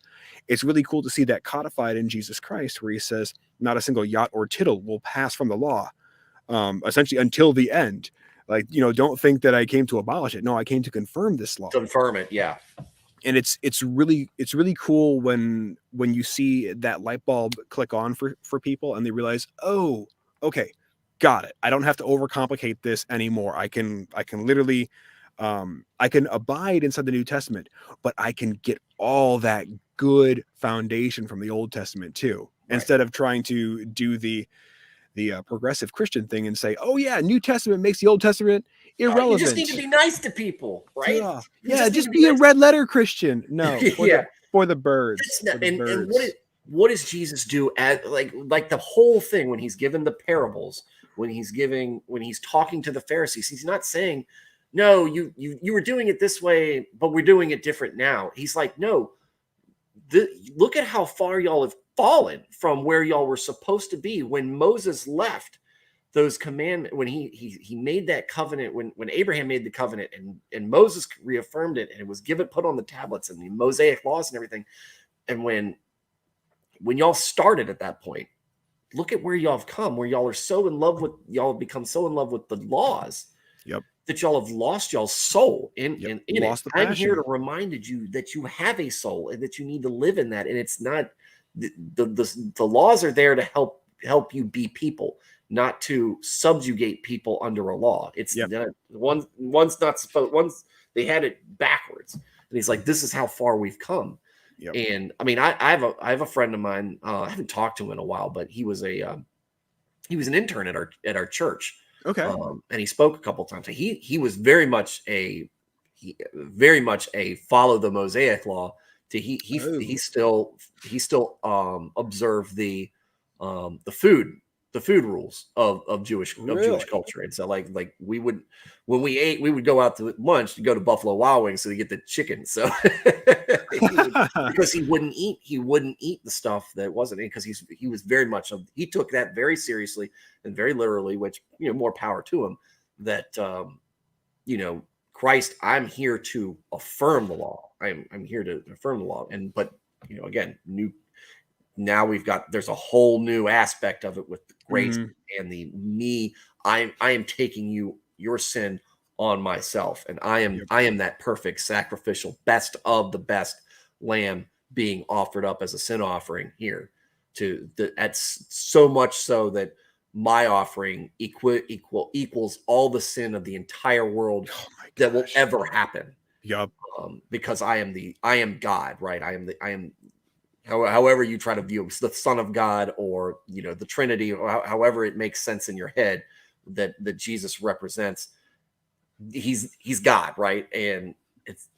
It's really cool to see that codified in Jesus Christ, where he says, not a single jot or tittle will pass from the law, essentially until the end. Like, don't think that I came to abolish it. No, I came to confirm this law. Confirm it, yeah. And it's really cool when you see that light bulb click on for people and they realize, oh, okay, got it. I don't have to overcomplicate this anymore. I can literally I can abide inside the New Testament, but I can get all that good foundation from the Old Testament too, instead of trying to do the progressive Christian thing and say, oh yeah, New Testament makes the Old Testament irrelevant. You just need to be nice to people, right? Yeah, just be a red letter Christian. No, for the birds. And what does Jesus do at like the whole thing when he's given the parables, when he's talking to the Pharisees? He's not saying, no, you were doing it this way, but we're doing it different now. He's like, no, look at how far y'all have fallen from where y'all were supposed to be when Moses left. those commandments, when he made that covenant, when Abraham made the covenant and Moses reaffirmed it, and it was put on the tablets and the Mosaic laws and everything. And when y'all started at that point, look at where y'all have come, where y'all have become so in love with the laws. Yep. That y'all have lost y'all's soul in it. I'm here to remind you that you have a soul and that you need to live in that. And it's not the laws are there to help you be people, not to subjugate people under a law. It's one's not supposed. Once they had it backwards, and he's like, "This is how far we've come." Yep. And I mean, I have a friend of mine. I haven't talked to him in a while, but he was an intern at our church. Okay. And he spoke a couple times. He was very much a follow the Mosaic law. He still observed the food rules of Jewish culture. And so like we would, when we would go out to lunch to go to Buffalo Wild Wings so to get the chicken. So because he wouldn't eat the stuff that wasn't in, because he was very much he took that very seriously and very literally, which, more power to him, that Christ, I'm here to affirm the law. I'm here to affirm the law. But again, now there's a whole new aspect of it with the grace and I am taking your sin on myself, and I am that perfect sacrificial best of the best lamb being offered up as a sin offering here that's so much so that my offering equals all the sin of the entire world that will ever happen. Yep. Because I am God, right? I am however you try to view the Son of God, or the Trinity, or however it makes sense in your head that Jesus represents. He's God, right? And it's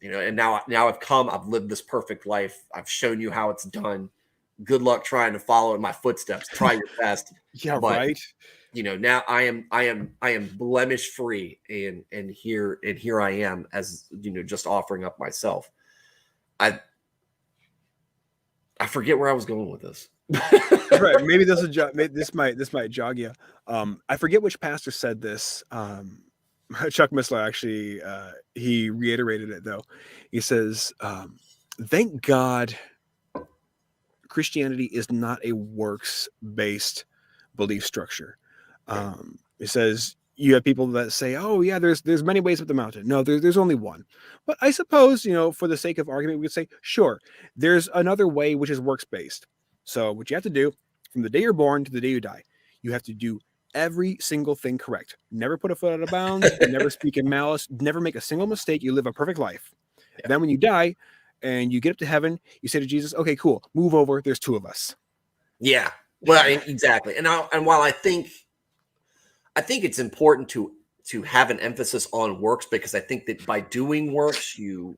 and now I've lived this perfect life. I've shown you how it's done. Good luck trying to follow in my footsteps. Try your best. Yeah, but, right. Now I am blemish free, and here I am as just offering up myself. I forget where I was going with this. Right. Maybe this might jog you. I forget which pastor said this. Chuck Missler actually, he reiterated it though. He says, thank God Christianity is not a works-based belief structure. It says you have people that say, oh yeah, there's many ways up the mountain. No, there's only one. But I suppose, for the sake of argument, we could say, sure, there's another way, which is works-based. So what you have to do from the day you're born to the day you die, you have to do every single thing correct. Never put a foot out of bounds, never speak in malice, never make a single mistake. You live a perfect life. Yeah. Then when you die and you get up to heaven, you say to Jesus, okay, cool, move over. There's two of us. Yeah, well, exactly. And while I think it's important to have an emphasis on works, because I think that by doing works, you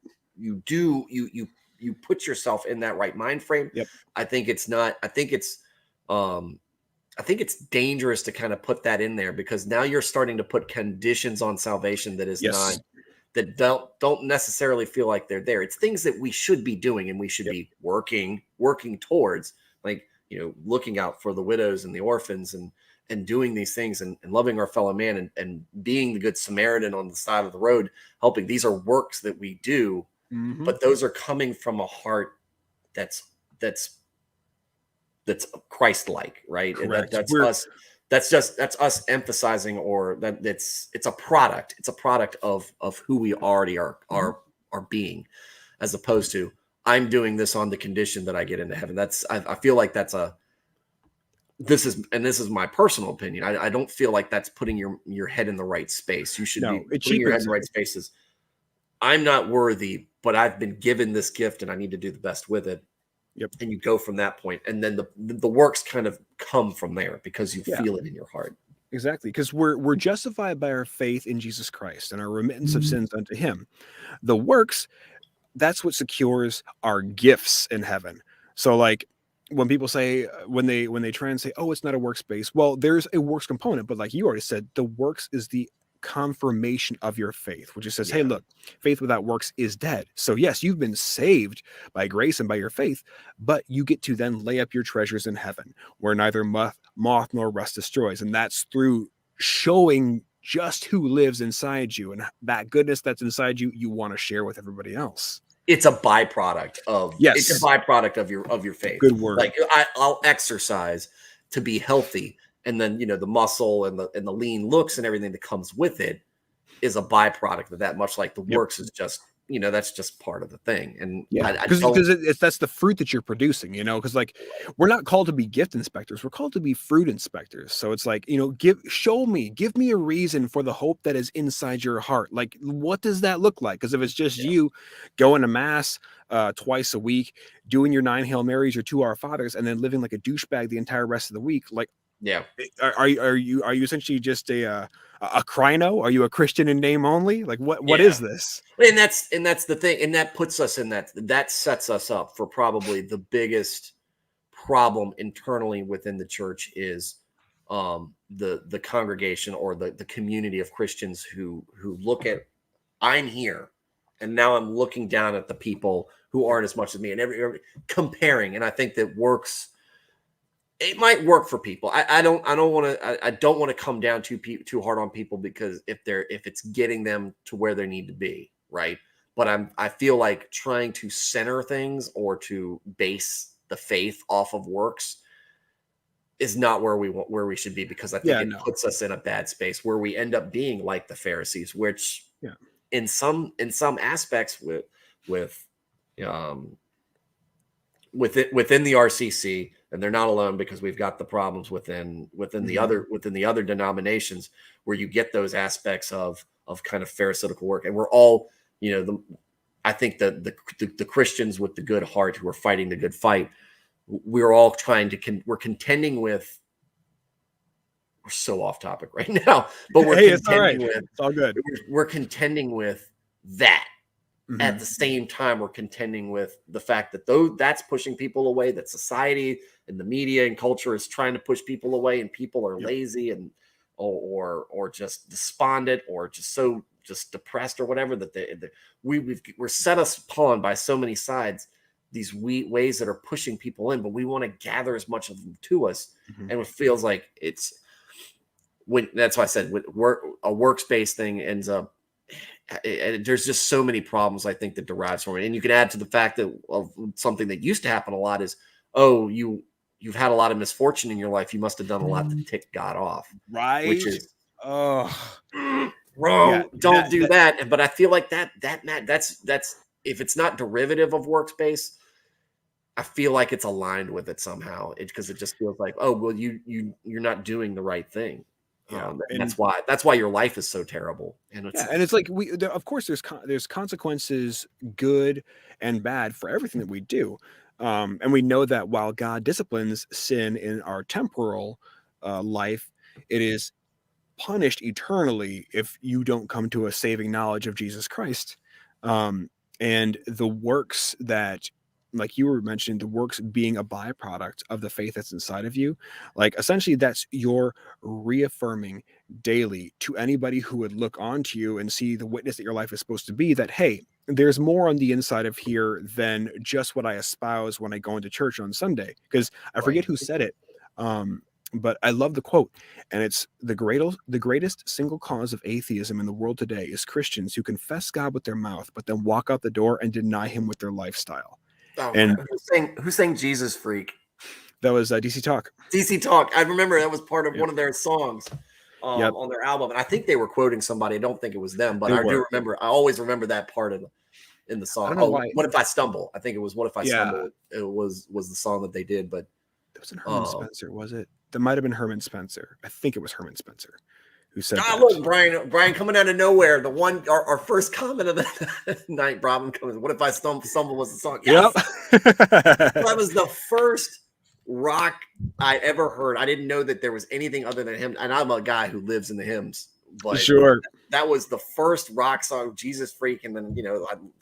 put yourself in that right mind frame. Yep. I think it's dangerous to kind of put that in there, because now you're starting to put conditions on salvation that is not, that don't necessarily feel like they're there. It's things that we should be doing and we should be working towards, like, looking out for the widows and the orphans and doing these things and loving our fellow man and being the good Samaritan on the side of the road, helping. These are works that we do, but those are coming from a heart that's Christ-like, right? Correct. That's us emphasizing, or that it's a product. It's a product of who we already are being, as opposed to I'm doing this on the condition that I get into heaven. I feel like this is my personal opinion. I don't feel like that's putting your head in the right space. You should be putting your head in the right spaces. I'm not worthy, but I've been given this gift and I need to do the best with it. Yep. And you go from that point, and then the works kind of come from there because you feel it in your heart. Exactly, because we're justified by our faith in Jesus Christ and our remittance of sins unto him. The works, that's what secures our gifts in heaven. So like when people say, when they try and say, oh, it's not a works base, well, there's a works component, but like you already said, the works is the confirmation of your faith, which just says, hey, Yeah. look, faith without works is dead. So yes, you've been saved by grace and by your faith, but you get to then lay up your treasures in heaven, where neither moth nor rust destroys. And that's through showing just who lives inside you, and that goodness that's inside you, you want to share with everybody else. It's a byproduct of Yes. It's a byproduct of your faith. Good word. Like I'll exercise to be healthy, and then the muscle and the lean looks and everything that comes with it is a byproduct of that. Much like the works is just that's just part of the thing. And because that's the fruit that you're producing. Because like we're not called to be gift inspectors, we're called to be fruit inspectors. So it's like give me a reason for the hope that is inside your heart. Like, what does that look like? Because if it's just you going to mass twice a week, doing your 9 Hail Marys, your 2 Our Fathers, and then living like a douchebag the entire rest of the week, like are you essentially just a Crino? Are you a Christian in name only? Like what is this? And that's the thing, and that puts us in that sets us up for probably the biggest problem internally within the church is the congregation or the community of Christians who look at, I'm here, and now I'm looking down at the people who aren't as much as me, and every comparing. And I think that works. It might work for people. I don't want to come down too hard on people, because if it's getting them to where they need to be, right? But I feel like trying to center things or to base the faith off of works is not where we should be, because I think it puts us in a bad space where we end up being like the Pharisees, which in some aspects within the RCC. And they're not alone, because we've got the problems within the other denominations, where you get those aspects of kind of pharisaical work. And we're all, I think the Christians with the good heart who are fighting the good fight, we're all we're contending with. We're so off topic right now, but we're contending with. It's all good. We're contending with that. Mm-hmm. At the same time, we're contending with the fact that that's pushing people away, that society and the media and culture is trying to push people away, and people are lazy and or just despondent or just depressed or whatever, that we're set us upon by so many sides, these ways that are pushing people in, but we want to gather as much of them to us. Mm-hmm. And it feels like that's why I said a workspace thing ends up. There's just so many problems, I think, that derives from it. And you can add to the fact that of something that used to happen a lot is, you've had a lot of misfortune in your life, you must have done a lot to tick God off, right? Which is wrong. Don't do that. But I feel like that's if it's not derivative of workspace, I feel like it's aligned with it somehow, because it just feels like, oh well, you're not doing the right thing. And that's why your life is so terrible. And it's like of course there's consequences, good and bad, for everything that we do. And we know that while God disciplines sin in our temporal life, it is punished eternally if you don't come to a saving knowledge of Jesus Christ. And the works that, like you were mentioning, the works being a byproduct of the faith that's inside of you, like essentially that's your reaffirming daily to anybody who would look onto you and see the witness that your life is supposed to be, that, hey, there's more on the inside of here than just what I espouse when I go into church on Sunday. Because I forget who said it, but I love the quote, and it's the greatest single cause of atheism in the world today is Christians who confess God with their mouth, but then walk out the door and deny him with their lifestyle. Oh, and who sang Jesus Freak? That was DC Talk. DC Talk. I remember that was part of one of their songs on their album. And I think they were quoting somebody. I don't think it was them, but I always remember that part in the song. I don't know why. What If I Stumble? I think it was What If I Stumble. It was the song that they did, but it wasn't Herman Spencer, was it? That might have been Herman Spencer. I think it was Herman Spencer who said that. Look, Brian coming out of nowhere. The one, our first comment of the night, Robin comes, What If I Stumble was the song. Yes. Yep. That was the first rock I ever heard. I didn't know that there was anything other than him. And I'm a guy who lives in the hymns. But sure. That was the first rock song, Jesus Freak. And then,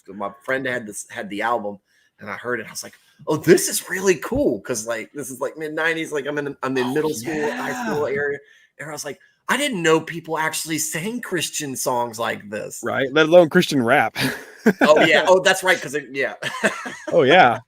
my friend had the album, and I heard it. I was like, oh, this is really cool. Cause like, this is like mid-90s. Like I'm in middle school, high school area. And I was like, I didn't know people actually sang Christian songs like this. Right? Let alone Christian rap. Oh yeah. Oh, that's right. Because yeah. Oh yeah.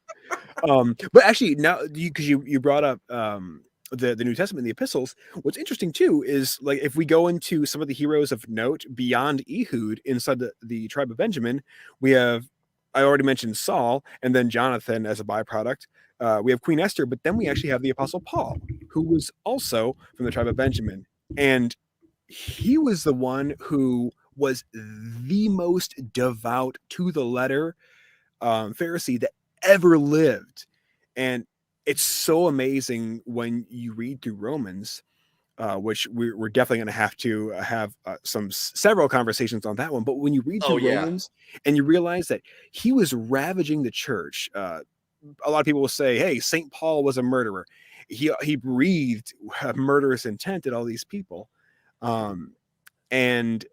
But actually, now because you brought up the New Testament, the epistles. What's interesting too is, like, if we go into some of the heroes of note beyond Ehud inside the tribe of Benjamin, we have, I already mentioned Saul, and then Jonathan as a byproduct. We have Queen Esther, but then we actually have the Apostle Paul, who was also from the tribe of Benjamin, and he was the one who was the most devout to the letter Pharisee that ever lived. And it's so amazing when you read through Romans, which we're definitely going to have several conversations on that one. But when you read Oh through yeah. Romans and you realize that he was ravaging the church, a lot of people will say, "Hey, Saint Paul was a murderer. He breathed murderous intent at all these people," and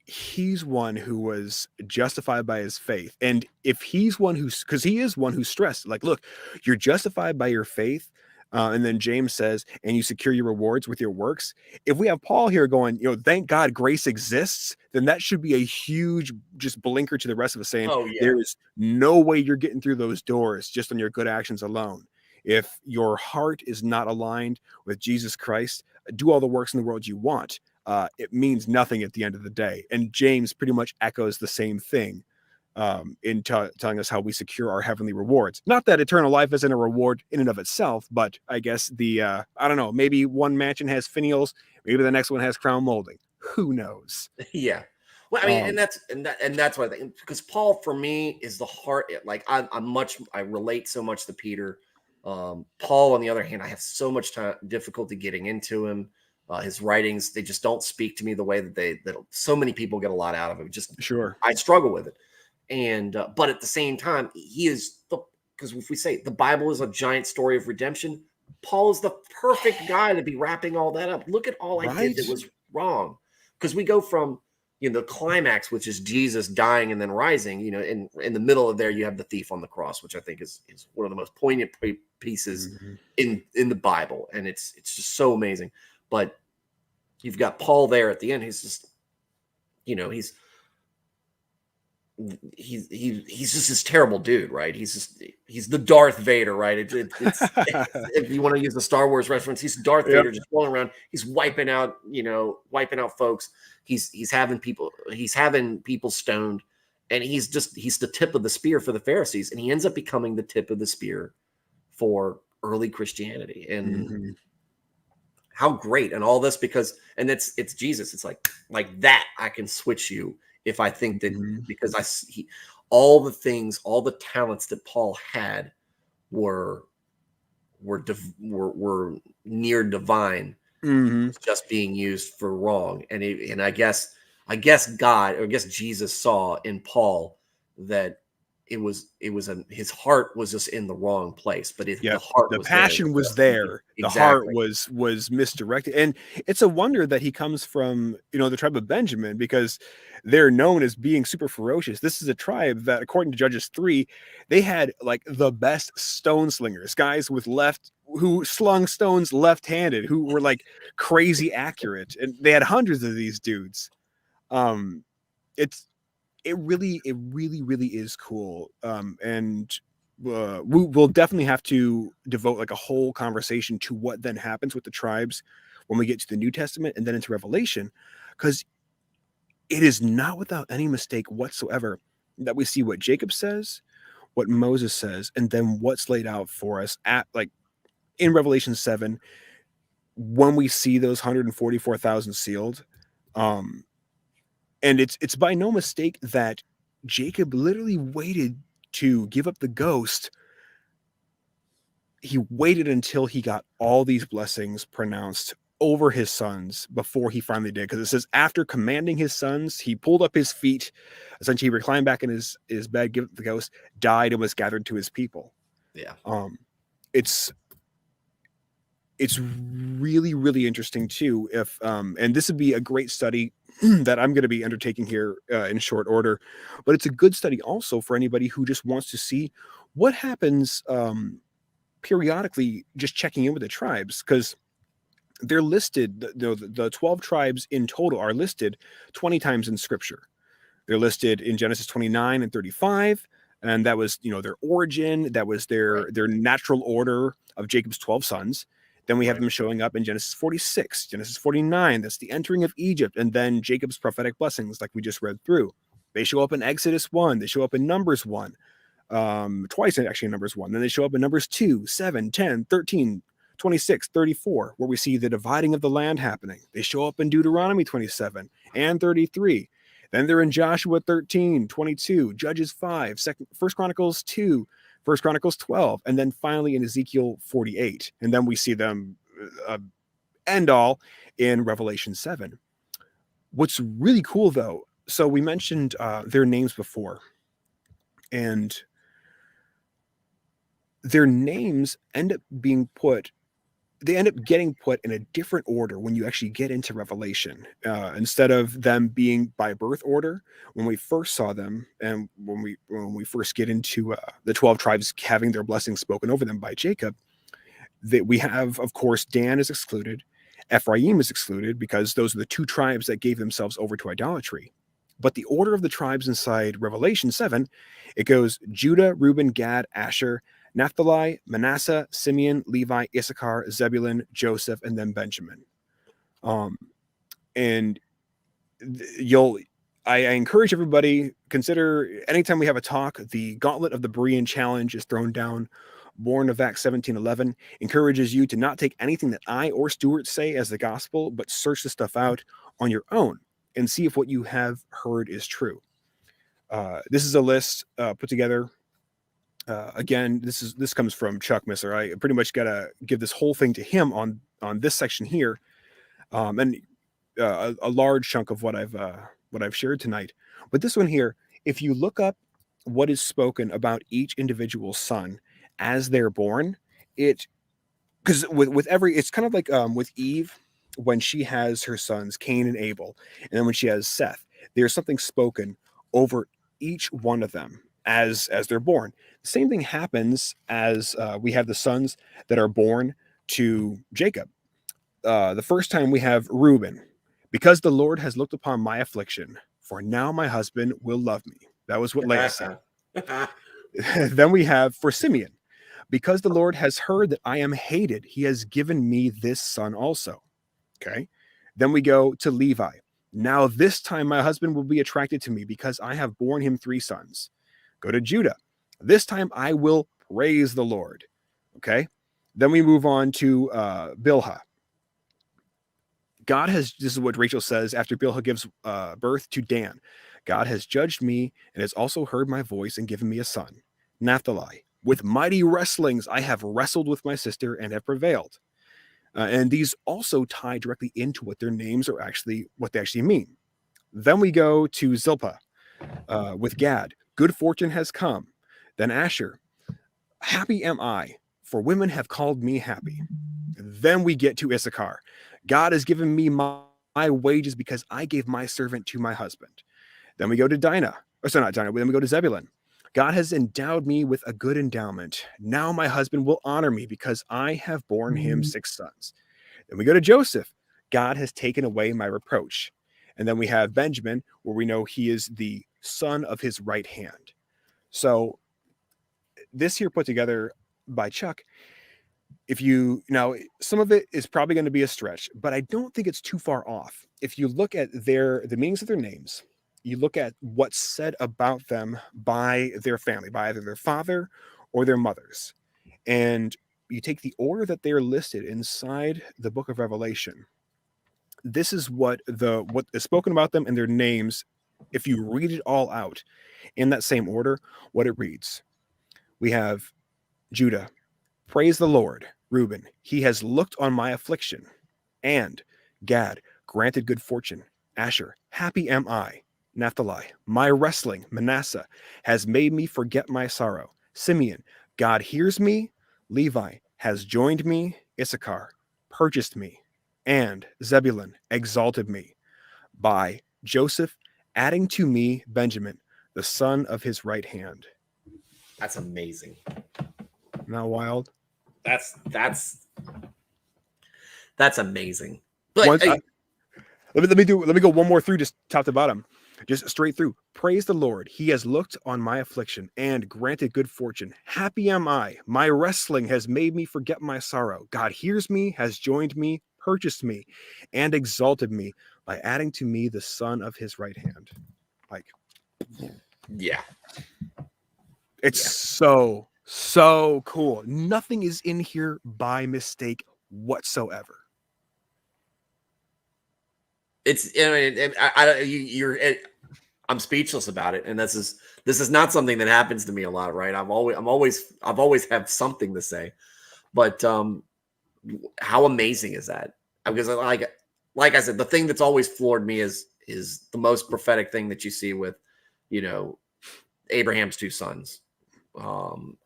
he's one who was justified by his faith. And if he's one who's, because he is one who stressed, like, look, you're justified by your faith. And then James says, and you secure your rewards with your works. If we have Paul here going, thank God grace exists, then that should be a huge just blinker to the rest of us, saying, Oh yeah. there is no way you're getting through those doors just on your good actions alone. If your heart is not aligned with Jesus Christ, do all the works in the world you want. It means nothing at the end of the day. And James pretty much echoes the same thing in telling us how we secure our heavenly rewards. Not that eternal life isn't a reward in and of itself, but I guess I don't know, maybe one mansion has finials, maybe the next one has crown molding. Who knows? Yeah. Well, I mean, and that's why I think, because Paul for me is the heart. Like I relate so much to Peter. Paul, on the other hand, I have so much difficulty getting into him. His writings, they just don't speak to me the way that so many people get a lot out of it. Just Sure, I struggle with it. And but at the same time, he is because if we say the Bible is a giant story of redemption, Paul is the perfect guy to be wrapping all that up. Look at all I did that was wrong, because we go from the climax, which is Jesus dying and then rising. In the middle of there, you have the thief on the cross, which I think is one of the most poignant pieces in the Bible, and it's just so amazing. But you've got Paul there at the end. He's just, he's just this terrible dude, right? He's the Darth Vader, right? It's if you want to use the Star Wars reference, he's Darth Vader just rolling around. He's wiping out folks. He's having people stoned, and he's the tip of the spear for the Pharisees, and he ends up becoming the tip of the spear for early Christianity. And how great, and all this because it's Jesus. It's like that I can switch you if I think that, because all the talents that Paul had were near divine, just being used for wrong. And I guess God, or I guess Jesus saw in Paul that his heart was just in the wrong place, but the passion was there. The heart was misdirected. And it's a wonder that he comes from, the tribe of Benjamin, because they're known as being super ferocious. This is a tribe that, according to Judges 3, they had like the best stone slingers, guys who slung stones left-handed, who were like crazy accurate. And they had hundreds of these dudes. It really is cool. And we'll definitely have to devote like a whole conversation to what then happens with the tribes when we get to the New Testament and then into Revelation, because it is not without any mistake whatsoever that we see what Jacob says, what Moses says, and then what's laid out for us in Revelation 7, when we see those 144,000 sealed. And it's by no mistake that Jacob literally waited to give up the ghost. He waited until he got all these blessings pronounced over his sons before he finally did. Because it says, after commanding his sons, he pulled up his feet, essentially he reclined back in his bed, gave up the ghost, died, and was gathered to his people. Yeah. It's really, really interesting too. And this would be a great study that I'm going to be undertaking here in short order, but it's a good study also for anybody who just wants to see what happens periodically, just checking in with the tribes. Because they're listed, the 12 tribes in total are listed 20 times in scripture. They're listed in Genesis 29 and 35, and that was, their origin, that was their natural order of Jacob's 12 sons. Then we have them showing up in Genesis 46, Genesis 49, that's the entering of Egypt, and then Jacob's prophetic blessings, like we just read through. They show up in Exodus 1, they show up in Numbers 1, twice actually in Numbers 1. Then they show up in Numbers 2, 7, 10, 13, 26, 34, where we see the dividing of the land happening. They show up in Deuteronomy 27 and 33. Then they're in Joshua 13, 22, Judges 5, 1 Chronicles 2, 1 Chronicles 12, and then finally in Ezekiel 48. And then we see them end all in Revelation 7. What's really cool, though, so we mentioned their names before, and their names end up getting put in a different order when you actually get into Revelation. Instead of them being by birth order, when we first saw them, and when we first get into the 12 tribes having their blessings spoken over them by Jacob, that we have, of course, Dan is excluded, Ephraim is excluded, because those are the two tribes that gave themselves over to idolatry. But the order of the tribes inside Revelation 7, it goes Judah, Reuben, Gad, Asher, Naftali, Manasseh, Simeon, Levi, Issachar, Zebulun, Joseph, and then Benjamin. And I encourage everybody, consider anytime we have a talk, the Gauntlet of the Berean Challenge is thrown down. Born of Acts 17:11 encourages you to not take anything that I or Stuart say as the gospel, but search the stuff out on your own and see if what you have heard is true. This is a list put together. Again, this comes from Chuck Misser. I pretty much got to give this whole thing to him on this section here, and a large chunk of what I've shared tonight. But this one here, if you look up what is spoken about each individual son as they're born, because with every, it's kind of like with Eve when she has her sons Cain and Abel, and then when she has Seth, there's something spoken over each one of them as they're born. The same thing happens as we have the sons that are born to Jacob. The first time we have Reuben, because the Lord has looked upon my affliction, for now my husband will love me. That was what Leah said. Then we have for Simeon, because the Lord has heard that I am hated, he has given me this son also. Okay. Then we go to Levi. Now this time my husband will be attracted to me because I have borne him 3 sons. Go to Judah. This time I will praise the Lord. Okay. Then we move on to Bilhah. This is what Rachel says after Bilhah gives birth to Dan. God has judged me and has also heard my voice and given me a son. Naftali. With mighty wrestlings, I have wrestled with my sister and have prevailed. And these also tie directly into what their names are actually, what they actually mean. Then we go to Zilpah with Gad. Good fortune has come. Then Asher. Happy am I, for women have called me happy. Then we get to Issachar. God has given me my wages because I gave my servant to my husband. Then we go to Then we go to Zebulun. God has endowed me with a good endowment. Now my husband will honor me because I have borne him 6 sons. Then we go to Joseph. God has taken away my reproach. And then we have Benjamin, where we know he is the son of his right hand. So this here put together by Chuck, some of it is probably going to be a stretch, but I don't think it's too far off. If you look at the meanings of their names, you look at what's said about them by their family, by either their father or their mothers, and you take the order that they're listed inside the book of Revelation. This is what is spoken about them and their names. If you read it all out in that same order, what it reads. We have Judah, praise the Lord. Reuben, he has looked on my affliction. And Gad, granted good fortune. Asher, happy am I. Naftali, my wrestling. Manasseh has made me forget my sorrow. Simeon, God hears me. Levi has joined me. Issachar, purchased me. And Zebulun exalted me. By Joseph, adding to me Benjamin, the son of his right hand. That's amazing. Not wild? That's That's amazing. But Once, hey, let me go one more through, just top to bottom, just straight through. Praise the Lord. He has looked on my affliction and granted good fortune. Happy am I. My wrestling has made me forget my sorrow. God hears me, has joined me, purchased me, and exalted me by adding to me the son of his right hand. Like, yeah, it's so cool. Nothing is in here by mistake whatsoever. it's I'm speechless about it, and this is not something that happens to me a lot, right? I've always have something to say, but how amazing is that? Because like I said, the thing that's always floored me is the most prophetic thing that you see with, Abraham's two sons.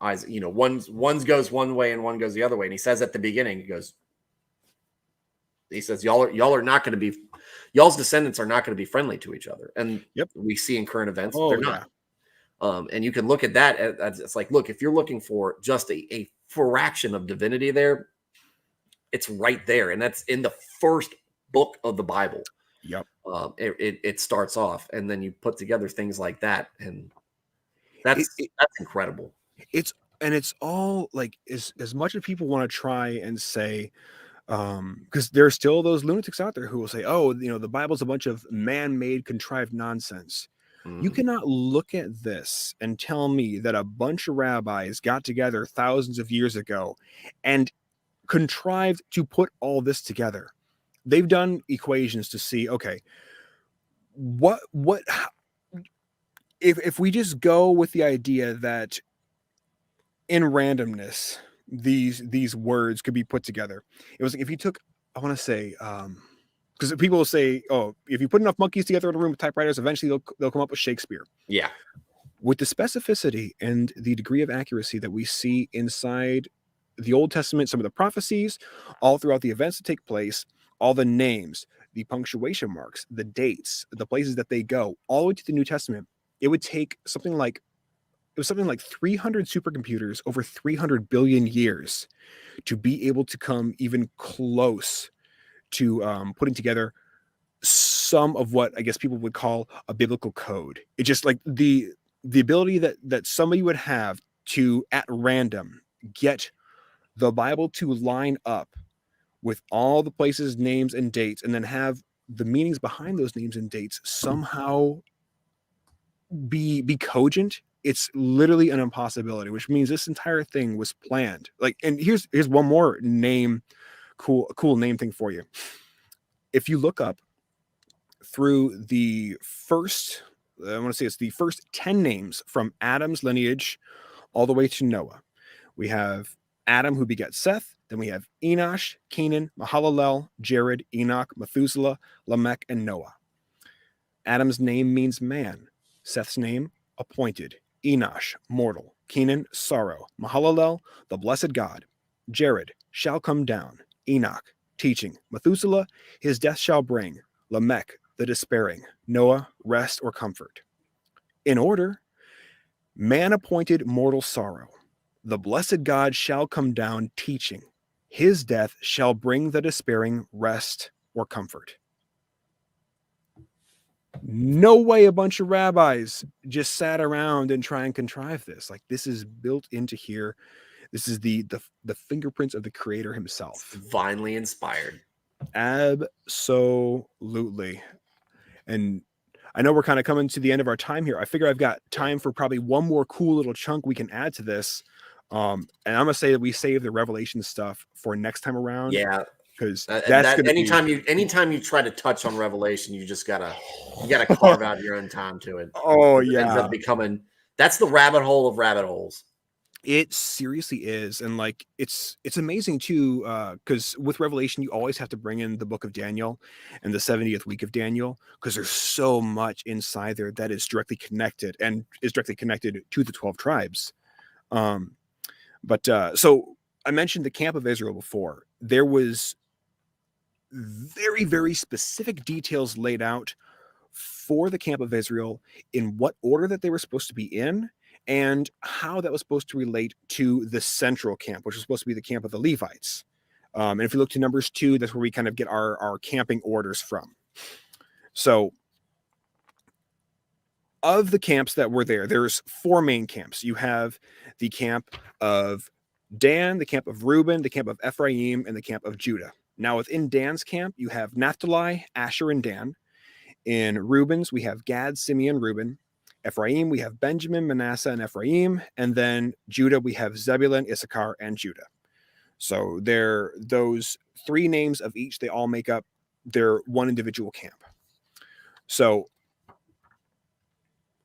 Isaac, one goes one way and one goes the other way, and he says at the beginning, he says y'all are not going to be, y'all's descendants are not going to be friendly to each other, and we see in current events they're not. And you can look at that as it's like, look, if you're looking for just a fraction of divinity there, it's right there, and that's in the first book of the Bible. Yep. It starts off, and then you put together things like that, and that's incredible. It's all like, as much as people want to try and say, because there are still those lunatics out there who will say, oh, the Bible's a bunch of man-made contrived nonsense. You cannot look at this and tell me that a bunch of rabbis got together thousands of years ago and contrived to put all this together. They've done equations to see, okay, what if we just go with the idea that in randomness these words could be put together. It was like, if you took, I want to say, because people will say, oh, if you put enough monkeys together in a room with typewriters, eventually they'll come up with Shakespeare. Yeah. With the specificity and the degree of accuracy that we see inside the Old Testament, some of the prophecies, all throughout the events that take place, all the names, the punctuation marks, the dates, the places that they go, all the way to the New Testament, it would take something like 300 supercomputers over 300 billion years to be able to come even close to putting together some of what I guess people would call a biblical code. It's just like the ability that somebody would have to, at random, get the Bible to line up with all the places, names, and dates, and then have the meanings behind those names and dates somehow be cogent. It's literally an impossibility, which means this entire thing was planned. Like, and here's one more cool name thing for you. If you look up through the first, I want to say it's the first 10 names from Adam's lineage all the way to Noah. We have Adam, who begat Seth. Then we have Enosh, Canaan, Mahalalel, Jared, Enoch, Methuselah, Lamech, and Noah. Adam's name means man. Seth's name, appointed. Enosh, mortal. Canaan, sorrow. Mahalalel, the blessed God. Jared, shall come down. Enoch, teaching. Methuselah, his death shall bring. Lamech, the despairing. Noah, rest or comfort. In order, man appointed mortal sorrow. The blessed God shall come down, teaching. His death shall bring the despairing rest or comfort. No way a bunch of rabbis just sat around and try and contrive this. Like, this is built into here. This is the fingerprints of the creator himself. It's divinely inspired. Absolutely. And I know we're kind of coming to the end of our time here. I figure I've got time for probably one more cool little chunk we can add to this. And I'm gonna say that we save the Revelation stuff for next time around. Yeah, because that's anytime you try to touch on Revelation, you gotta carve out your own time to it. Oh It ends yeah, up becoming, that's the rabbit hole of rabbit holes. it seriously is. And like, it's amazing too, because with Revelation you always have to bring in the book of Daniel and the 70th week of Daniel, because there's so much inside there that is directly connected to the 12 tribes. So I mentioned the camp of Israel before. There was very, very specific details laid out for the camp of Israel in what order that they were supposed to be in and how that was supposed to relate to the central camp, which was supposed to be the camp of the Levites. And if you look to Numbers 2, that's where we kind of get our camping orders from. So of the camps that were there, there's 4 main camps. You have the camp of Dan, the camp of Reuben, the camp of Ephraim, and the camp of Judah. Now, within Dan's camp, you have Naftali, Asher, and Dan. In Reuben's, we have Gad, Simeon, Reuben. Ephraim, we have Benjamin, Manasseh, and Ephraim. And then Judah, we have Zebulun, Issachar, and Judah. So they're those 3 names of each, they all make up their one individual camp. So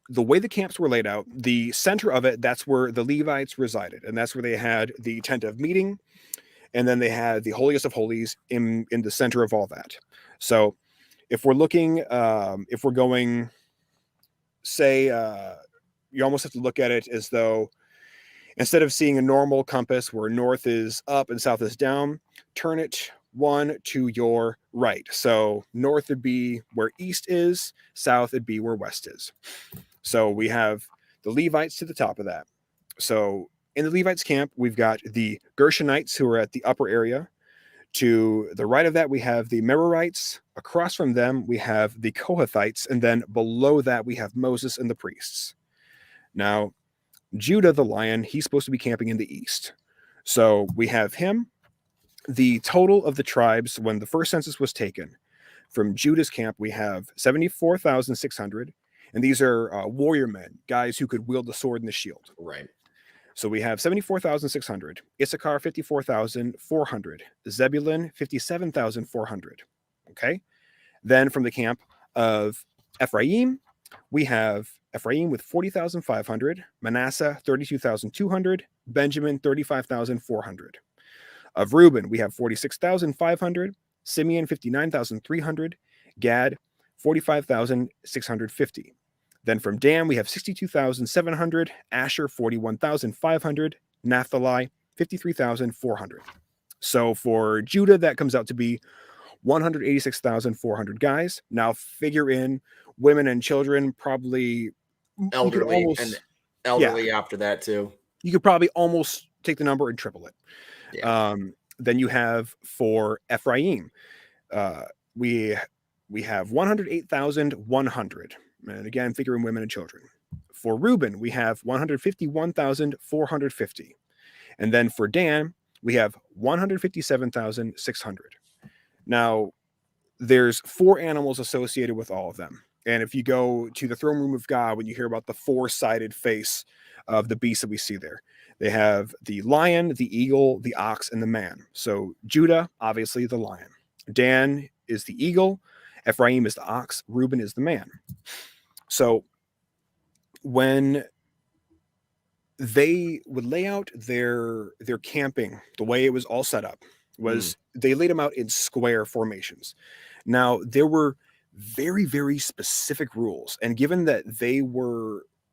the way the camps were laid out, the center of it, that's where the Levites resided. And that's where they had the tent of meeting. And then they had the holiest of holies in the center of all that. So if we're looking, if we're going, say, you almost have to look at it as though instead of seeing a normal compass where north is up and south is down, turn it 1 to your right. So north would be where east is, south would be where west is. So we have the Levites to the top of that. So in the Levites camp, we've got the Gershonites who are at the upper area. To the right of that, we have the Merarites. Across from them, we have the Kohathites. And then below that, we have Moses and the priests. Now, Judah, the lion, he's supposed to be camping in the east. So we have him. The total of the tribes, when the first census was taken, from Judah's camp, we have 74,600. And these are warrior men, guys who could wield the sword and the shield. Right. So we have 74,600, Issachar 54,400, Zebulun 57,400. Okay. Then from the camp of Ephraim, we have Ephraim with 40,500, Manasseh 32,200, Benjamin 35,400. Of Reuben, we have 46,500, Simeon 59,300, Gad 45,650. Then from Dan, we have 62,700, Asher 41,500, Naftali 53,400. So for Judah, that comes out to be 186,400 guys. Now figure in women and children, probably elderly after that too. You could probably almost take the number and triple it. Yeah. Then you have for Ephraim, we have 108,100. And again, figuring women and children. For Reuben, we have 151,450. And then for Dan, we have 157,600. Now, there's 4 animals associated with all of them. And if you go to the throne room of God, when you hear about the 4-sided face of the beast that we see there, they have the lion, the eagle, the ox, and the man. So Judah, obviously the lion. Dan is the eagle. Ephraim is the ox. Reuben is the man. So when they would lay out their camping, the way it was all set up was they laid them out in square formations. Now, there were very, very specific rules. And given that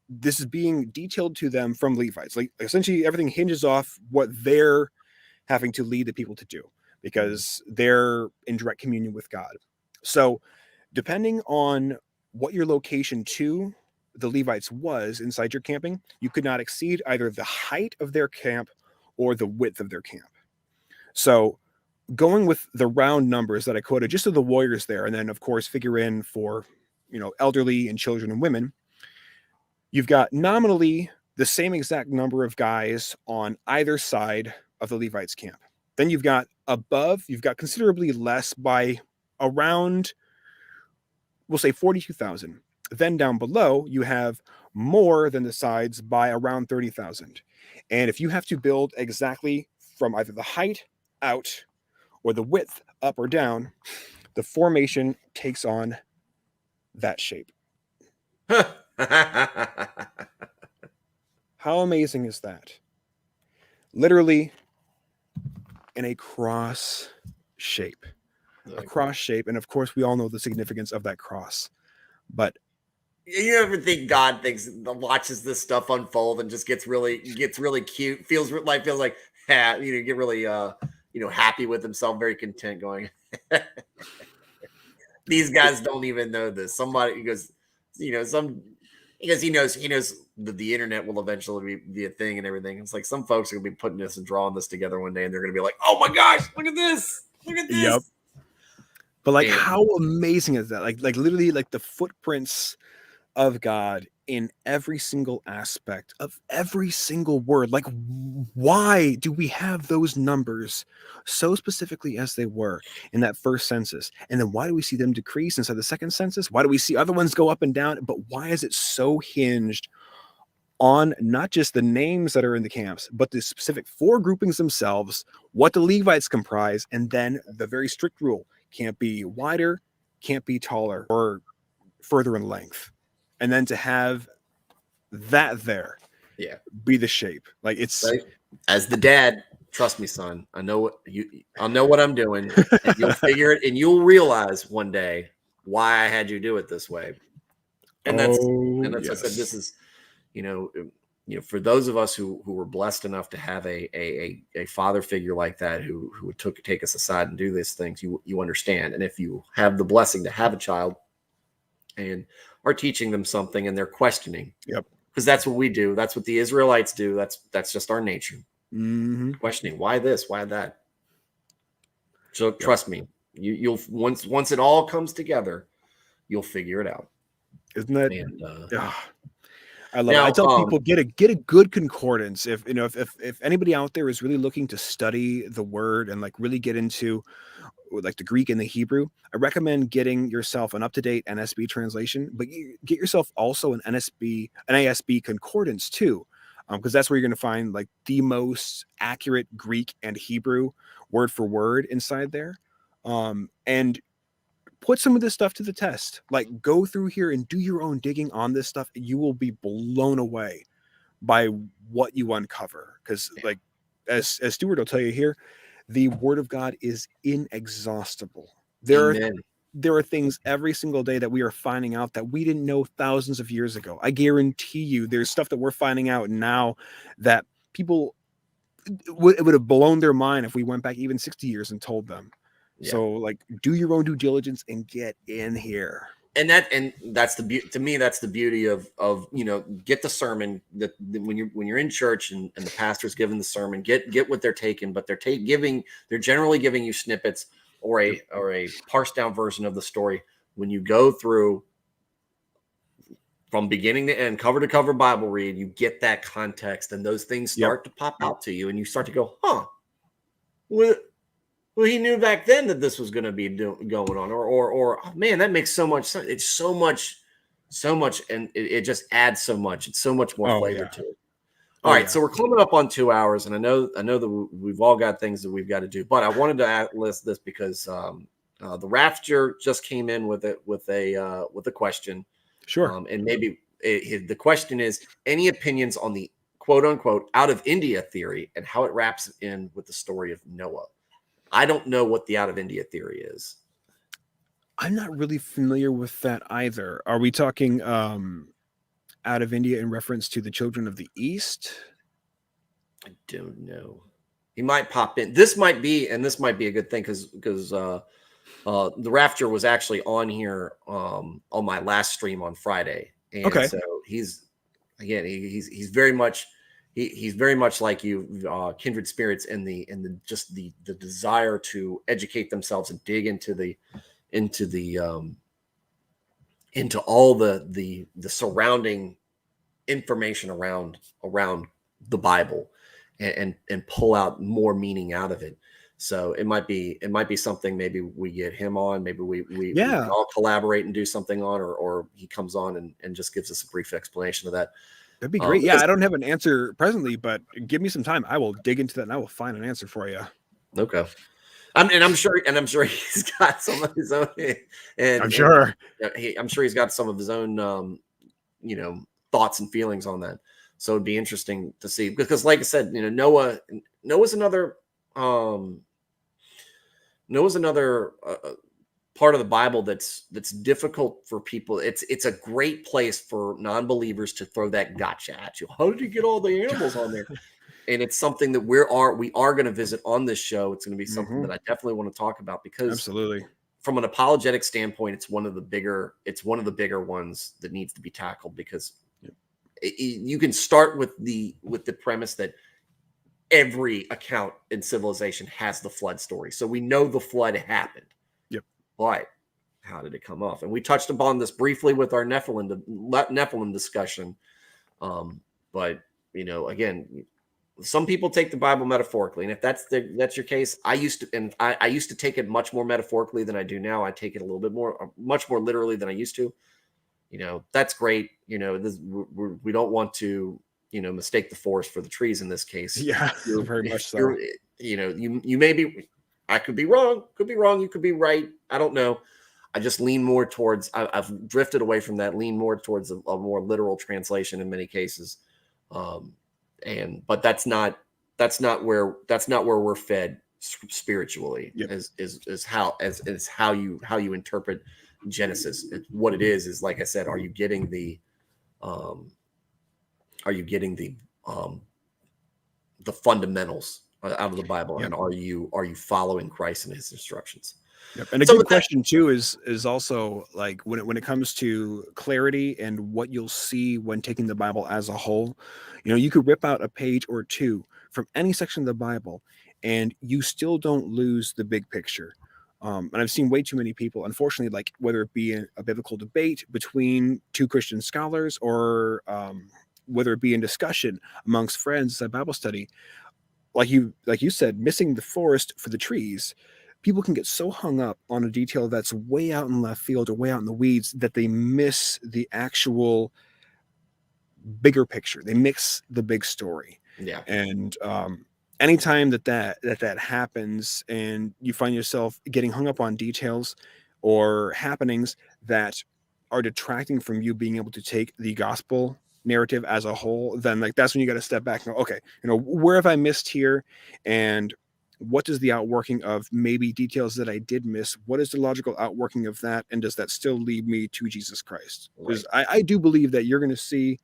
this is being detailed to them from Levites, like essentially everything hinges off what they're having to lead the people to do because they're in direct communion with God. So depending on what your location to the Levites was inside your camping, you could not exceed either the height of their camp or the width of their camp. So going with the round numbers that I quoted, just of the warriors there, and then of course figure in for, elderly and children and women, you've got nominally the same exact number of guys on either side of the Levites camp. Then you've got considerably less by around, we'll say 42,000. Then down below, you have more than the sides by around 30,000. And if you have to build exactly from either the height out or the width up or down, the formation takes on that shape. How amazing is that? Literally in a cross shape. A cross shape. And of course, we all know the significance of that cross. But you ever think God watches this stuff unfold and just gets really cute, feels like get really happy with himself, very content, going, these guys don't even know this. Somebody goes, because he knows that the internet will eventually be a thing and everything. It's like some folks are gonna be putting this and drawing this together one day, and they're gonna be like, "Oh my gosh, look at this! Look at this!" Yep. But like, And how amazing is that? Like literally, like the footprints of God in every single aspect of every single word. Like, why do we have those numbers so specifically as they were in that first census? And then why do we see them decrease inside the second census? Why do we see other ones go up and down? But why is it so hinged on not just the names that are in the camps, but the specific four groupings themselves, what the Levites comprise, and then the very strict rule: can't be wider, can't be taller, or further in length. And then to have that there be the shape. Like, it's right? As the dad, trust me, son, I know what I'm doing, and you'll figure it, and you'll realize one day why I had you do it this way. And that's I said, this is, for those of us who were blessed enough to have a father figure like that who would take us aside and do these things, you understand. And if you have the blessing to have a child and are teaching them something and they're questioning, because that's what we do, that's what the Israelites do, that's just our nature. Questioning, why this, why that. So trust me, you'll once it all comes together, you'll figure it out. Isn't that? And, I love it. I tell people, get a good concordance. If anybody out there is really looking to study the word and like really get into like the Greek and the Hebrew, I recommend getting yourself an up-to-date NSB translation, but get yourself also an NASB concordance too, because that's where you're going to find like the most accurate Greek and Hebrew word for word inside there, and put some of this stuff to the test. Like, go through here and do your own digging on this stuff. You will be blown away by what you uncover, because like as Stuart will tell you here, the word of God is inexhaustible. There are things every single day that we are finding out that we didn't know thousands of years ago. I guarantee you there's stuff that we're finding out now that people it would have blown their mind if we went back even 60 years and told them. So like, do your own due diligence and get in here. And that's the beauty. To me, that's the beauty of get the sermon, that when you're in church and the pastor's giving the sermon, get what they're taking, but they're generally giving you snippets or a parsed down version of the story. When you go through from beginning to end, cover to cover Bible read, you get that context, and those things start to pop out to you, and you start to go, huh? Well, he knew back then that this was going to be going on, or oh, man, that makes so much sense. It's so much, and it just adds so much. It's so much more flavor to it. All right, so we're coming up on 2 hours, and I know that we've all got things that we've got to do, but I wanted to list this because the Rapture just came in with a question. Sure. And maybe the question is, any opinions on the quote unquote out of India theory and how it wraps in with the story of Noah? I don't know what the out of India theory is. I'm not really familiar with that either. Are we talking out of India in reference to the children of the East? I don't know. He might pop in. This might be a good thing because the Rapture was actually on here on my last stream on Friday, and so he's very much. He's very much like you, kindred spirits, in the desire to educate themselves and dig into all the surrounding information around the Bible, and pull out more meaning out of it. So it might be something. Maybe we get him on. Maybe we all collaborate and do something on, or he comes on and just gives us a brief explanation of that. That'd be great. I don't have an answer presently, but give me some time. I will dig into that and I will find an answer for you. Okay. I'm sure he's got some of his own. I'm sure he's got some of his own, thoughts and feelings on that. So it'd be interesting to see, because, like I said, Noah's another part of the Bible that's difficult for people. It's a great place for non-believers to throw that gotcha at you. How did you get all the animals on there? And it's something that we are going to visit on this show. It's going to be something that I definitely want to talk about, because absolutely, from an apologetic standpoint, it's one of the bigger ones that needs to be tackled, because you can start with the premise that every account in civilization has the flood story. So we know the flood happened. Yep. But how did it come off? And we touched upon this briefly with our Nephilim discussion. But again, some people take the Bible metaphorically, and if that's your case, I used to take it much more metaphorically than I do now. I take it a little bit much more literally than I used to. That's great. We don't want to mistake the forest for the trees in this case. Yeah, very much so. You may be, I could be wrong, you could be right. I don't know. I just lean more towards, I've drifted away from that, lean more towards a more literal translation in many cases. But that's not where we're fed spiritually. Yep. is how you interpret Genesis. What it is like I said, are you getting the fundamentals out of the Bible? Yep. And are you following Christ and his instructions? Yep. And a good question too is also like when it comes to clarity and what you'll see when taking the Bible as a whole, you could rip out a page or two from any section of the Bible and you still don't lose the big picture. And I've seen way too many people, unfortunately, like whether it be a biblical debate between two Christian scholars or whether it be in discussion amongst friends at Bible study, like you said, missing the forest for the trees. People can get so hung up on a detail that's way out in left field or way out in the weeds that they miss the actual bigger picture. They miss the big story. Yeah. And anytime that happens and you find yourself getting hung up on details or happenings that are detracting from you being able to take the gospel narrative as a whole, then like that's when you got to step back and go, okay, where have I missed here? And what is the outworking of maybe details that I did miss? What is the logical outworking of that? And does that still lead me to Jesus Christ? Because I do believe that you're going to see,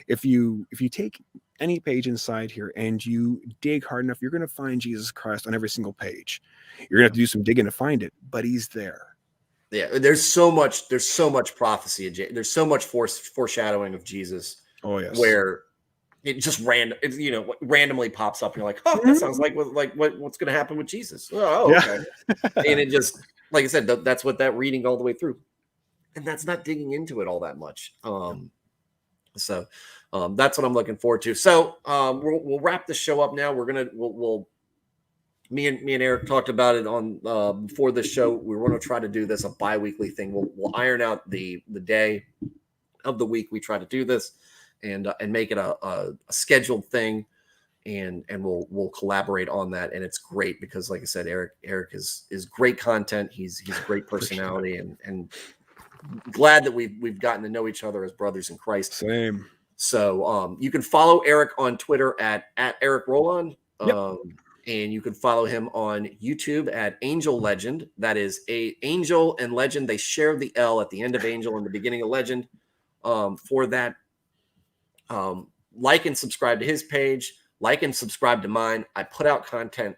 if you take any page inside here and you dig hard enough, you're going to find Jesus Christ on every single page. You're going to have to do some digging to find it, but he's there. Yeah, there's so much prophecy. There's so much foreshadowing of Jesus. Oh yes, where it just randomly pops up. And you're like, oh, that sounds like what's going to happen with Jesus. Oh, okay. And it just, like I said, that's what that reading all the way through, and that's not digging into it all that much. So that's what I'm looking forward to. So we'll wrap the show up now. Me and Eric talked about it on before the show. We're going to try to do this a bi-weekly thing. We'll iron out the day of the week we try to do this, and make it a scheduled thing, and we'll collaborate on that. And it's great because, like I said, Eric is great content. He's a great personality, and glad that we've gotten to know each other as brothers in Christ. Same. So you can follow Eric on Twitter at Eric Rolon. Yep. And you can follow him on YouTube at Angel Legend. That is Angel and Legend. They share the L at the end of Angel and the beginning of Legend. For that, like and subscribe to his page. Like and subscribe to mine. I put out content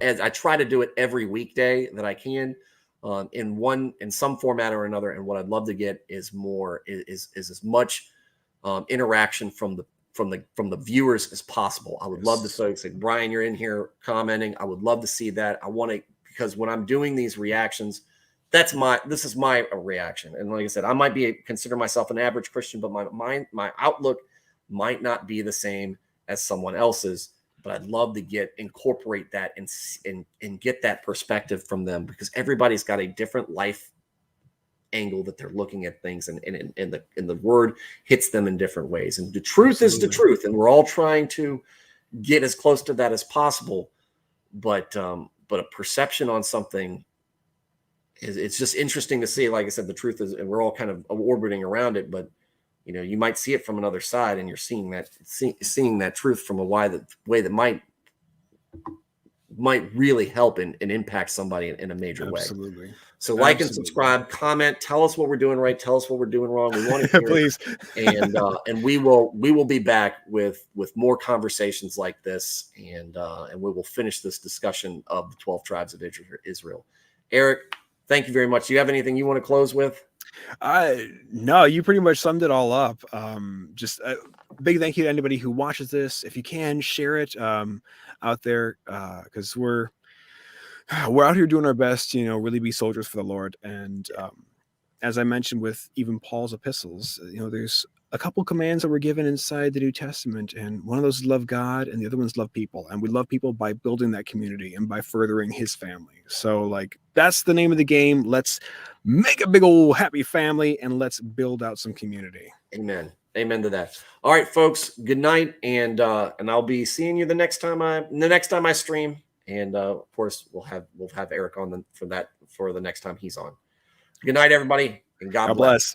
as I try to do it every weekday that I can, in some format or another. And what I'd love to get is as much interaction from the viewers as possible. I would love to say, Brian, you're in here commenting. I would love to see that. I want to, because when I'm doing these reactions, this is my reaction. And like I said, I might consider myself an average Christian, but my outlook might not be the same as someone else's. But I'd love to incorporate that and get that perspective from them, because everybody's got a different life angle that they're looking at things, and the word hits them in different ways. And the truth is the truth, and we're all trying to get as close to that as possible. But a perception on something it's just interesting to see. Like I said, the truth is, and we're all kind of orbiting around it, but you might see it from another side, and you're seeing that truth from a way that might really help and impact somebody in a major way. Absolutely. So like and subscribe, comment, tell us what we're doing right, tell us what we're doing wrong. We want to hear please. And we will be back with more conversations like this, and we will finish this discussion of the 12 tribes of Israel. Eric, thank you very much. Do you have anything you want to close with? No, you pretty much summed it all up. Just a big thank you to anybody who watches this. If you can, share it out there, because we're out here doing our best, really be soldiers for the Lord. And as I mentioned with even Paul's epistles, there's a couple commands that were given inside the New Testament, and one of those is love God, and the other one's love people. And we love people by building that community and by furthering His family. So, like, that's the name of the game. Let's make a big old happy family, and let's build out some community. Amen. Amen to that. All right, folks. Good night, and I'll be seeing you the next time I stream. And of course, we'll have Eric on for the next time he's on. Good night, everybody, and God bless.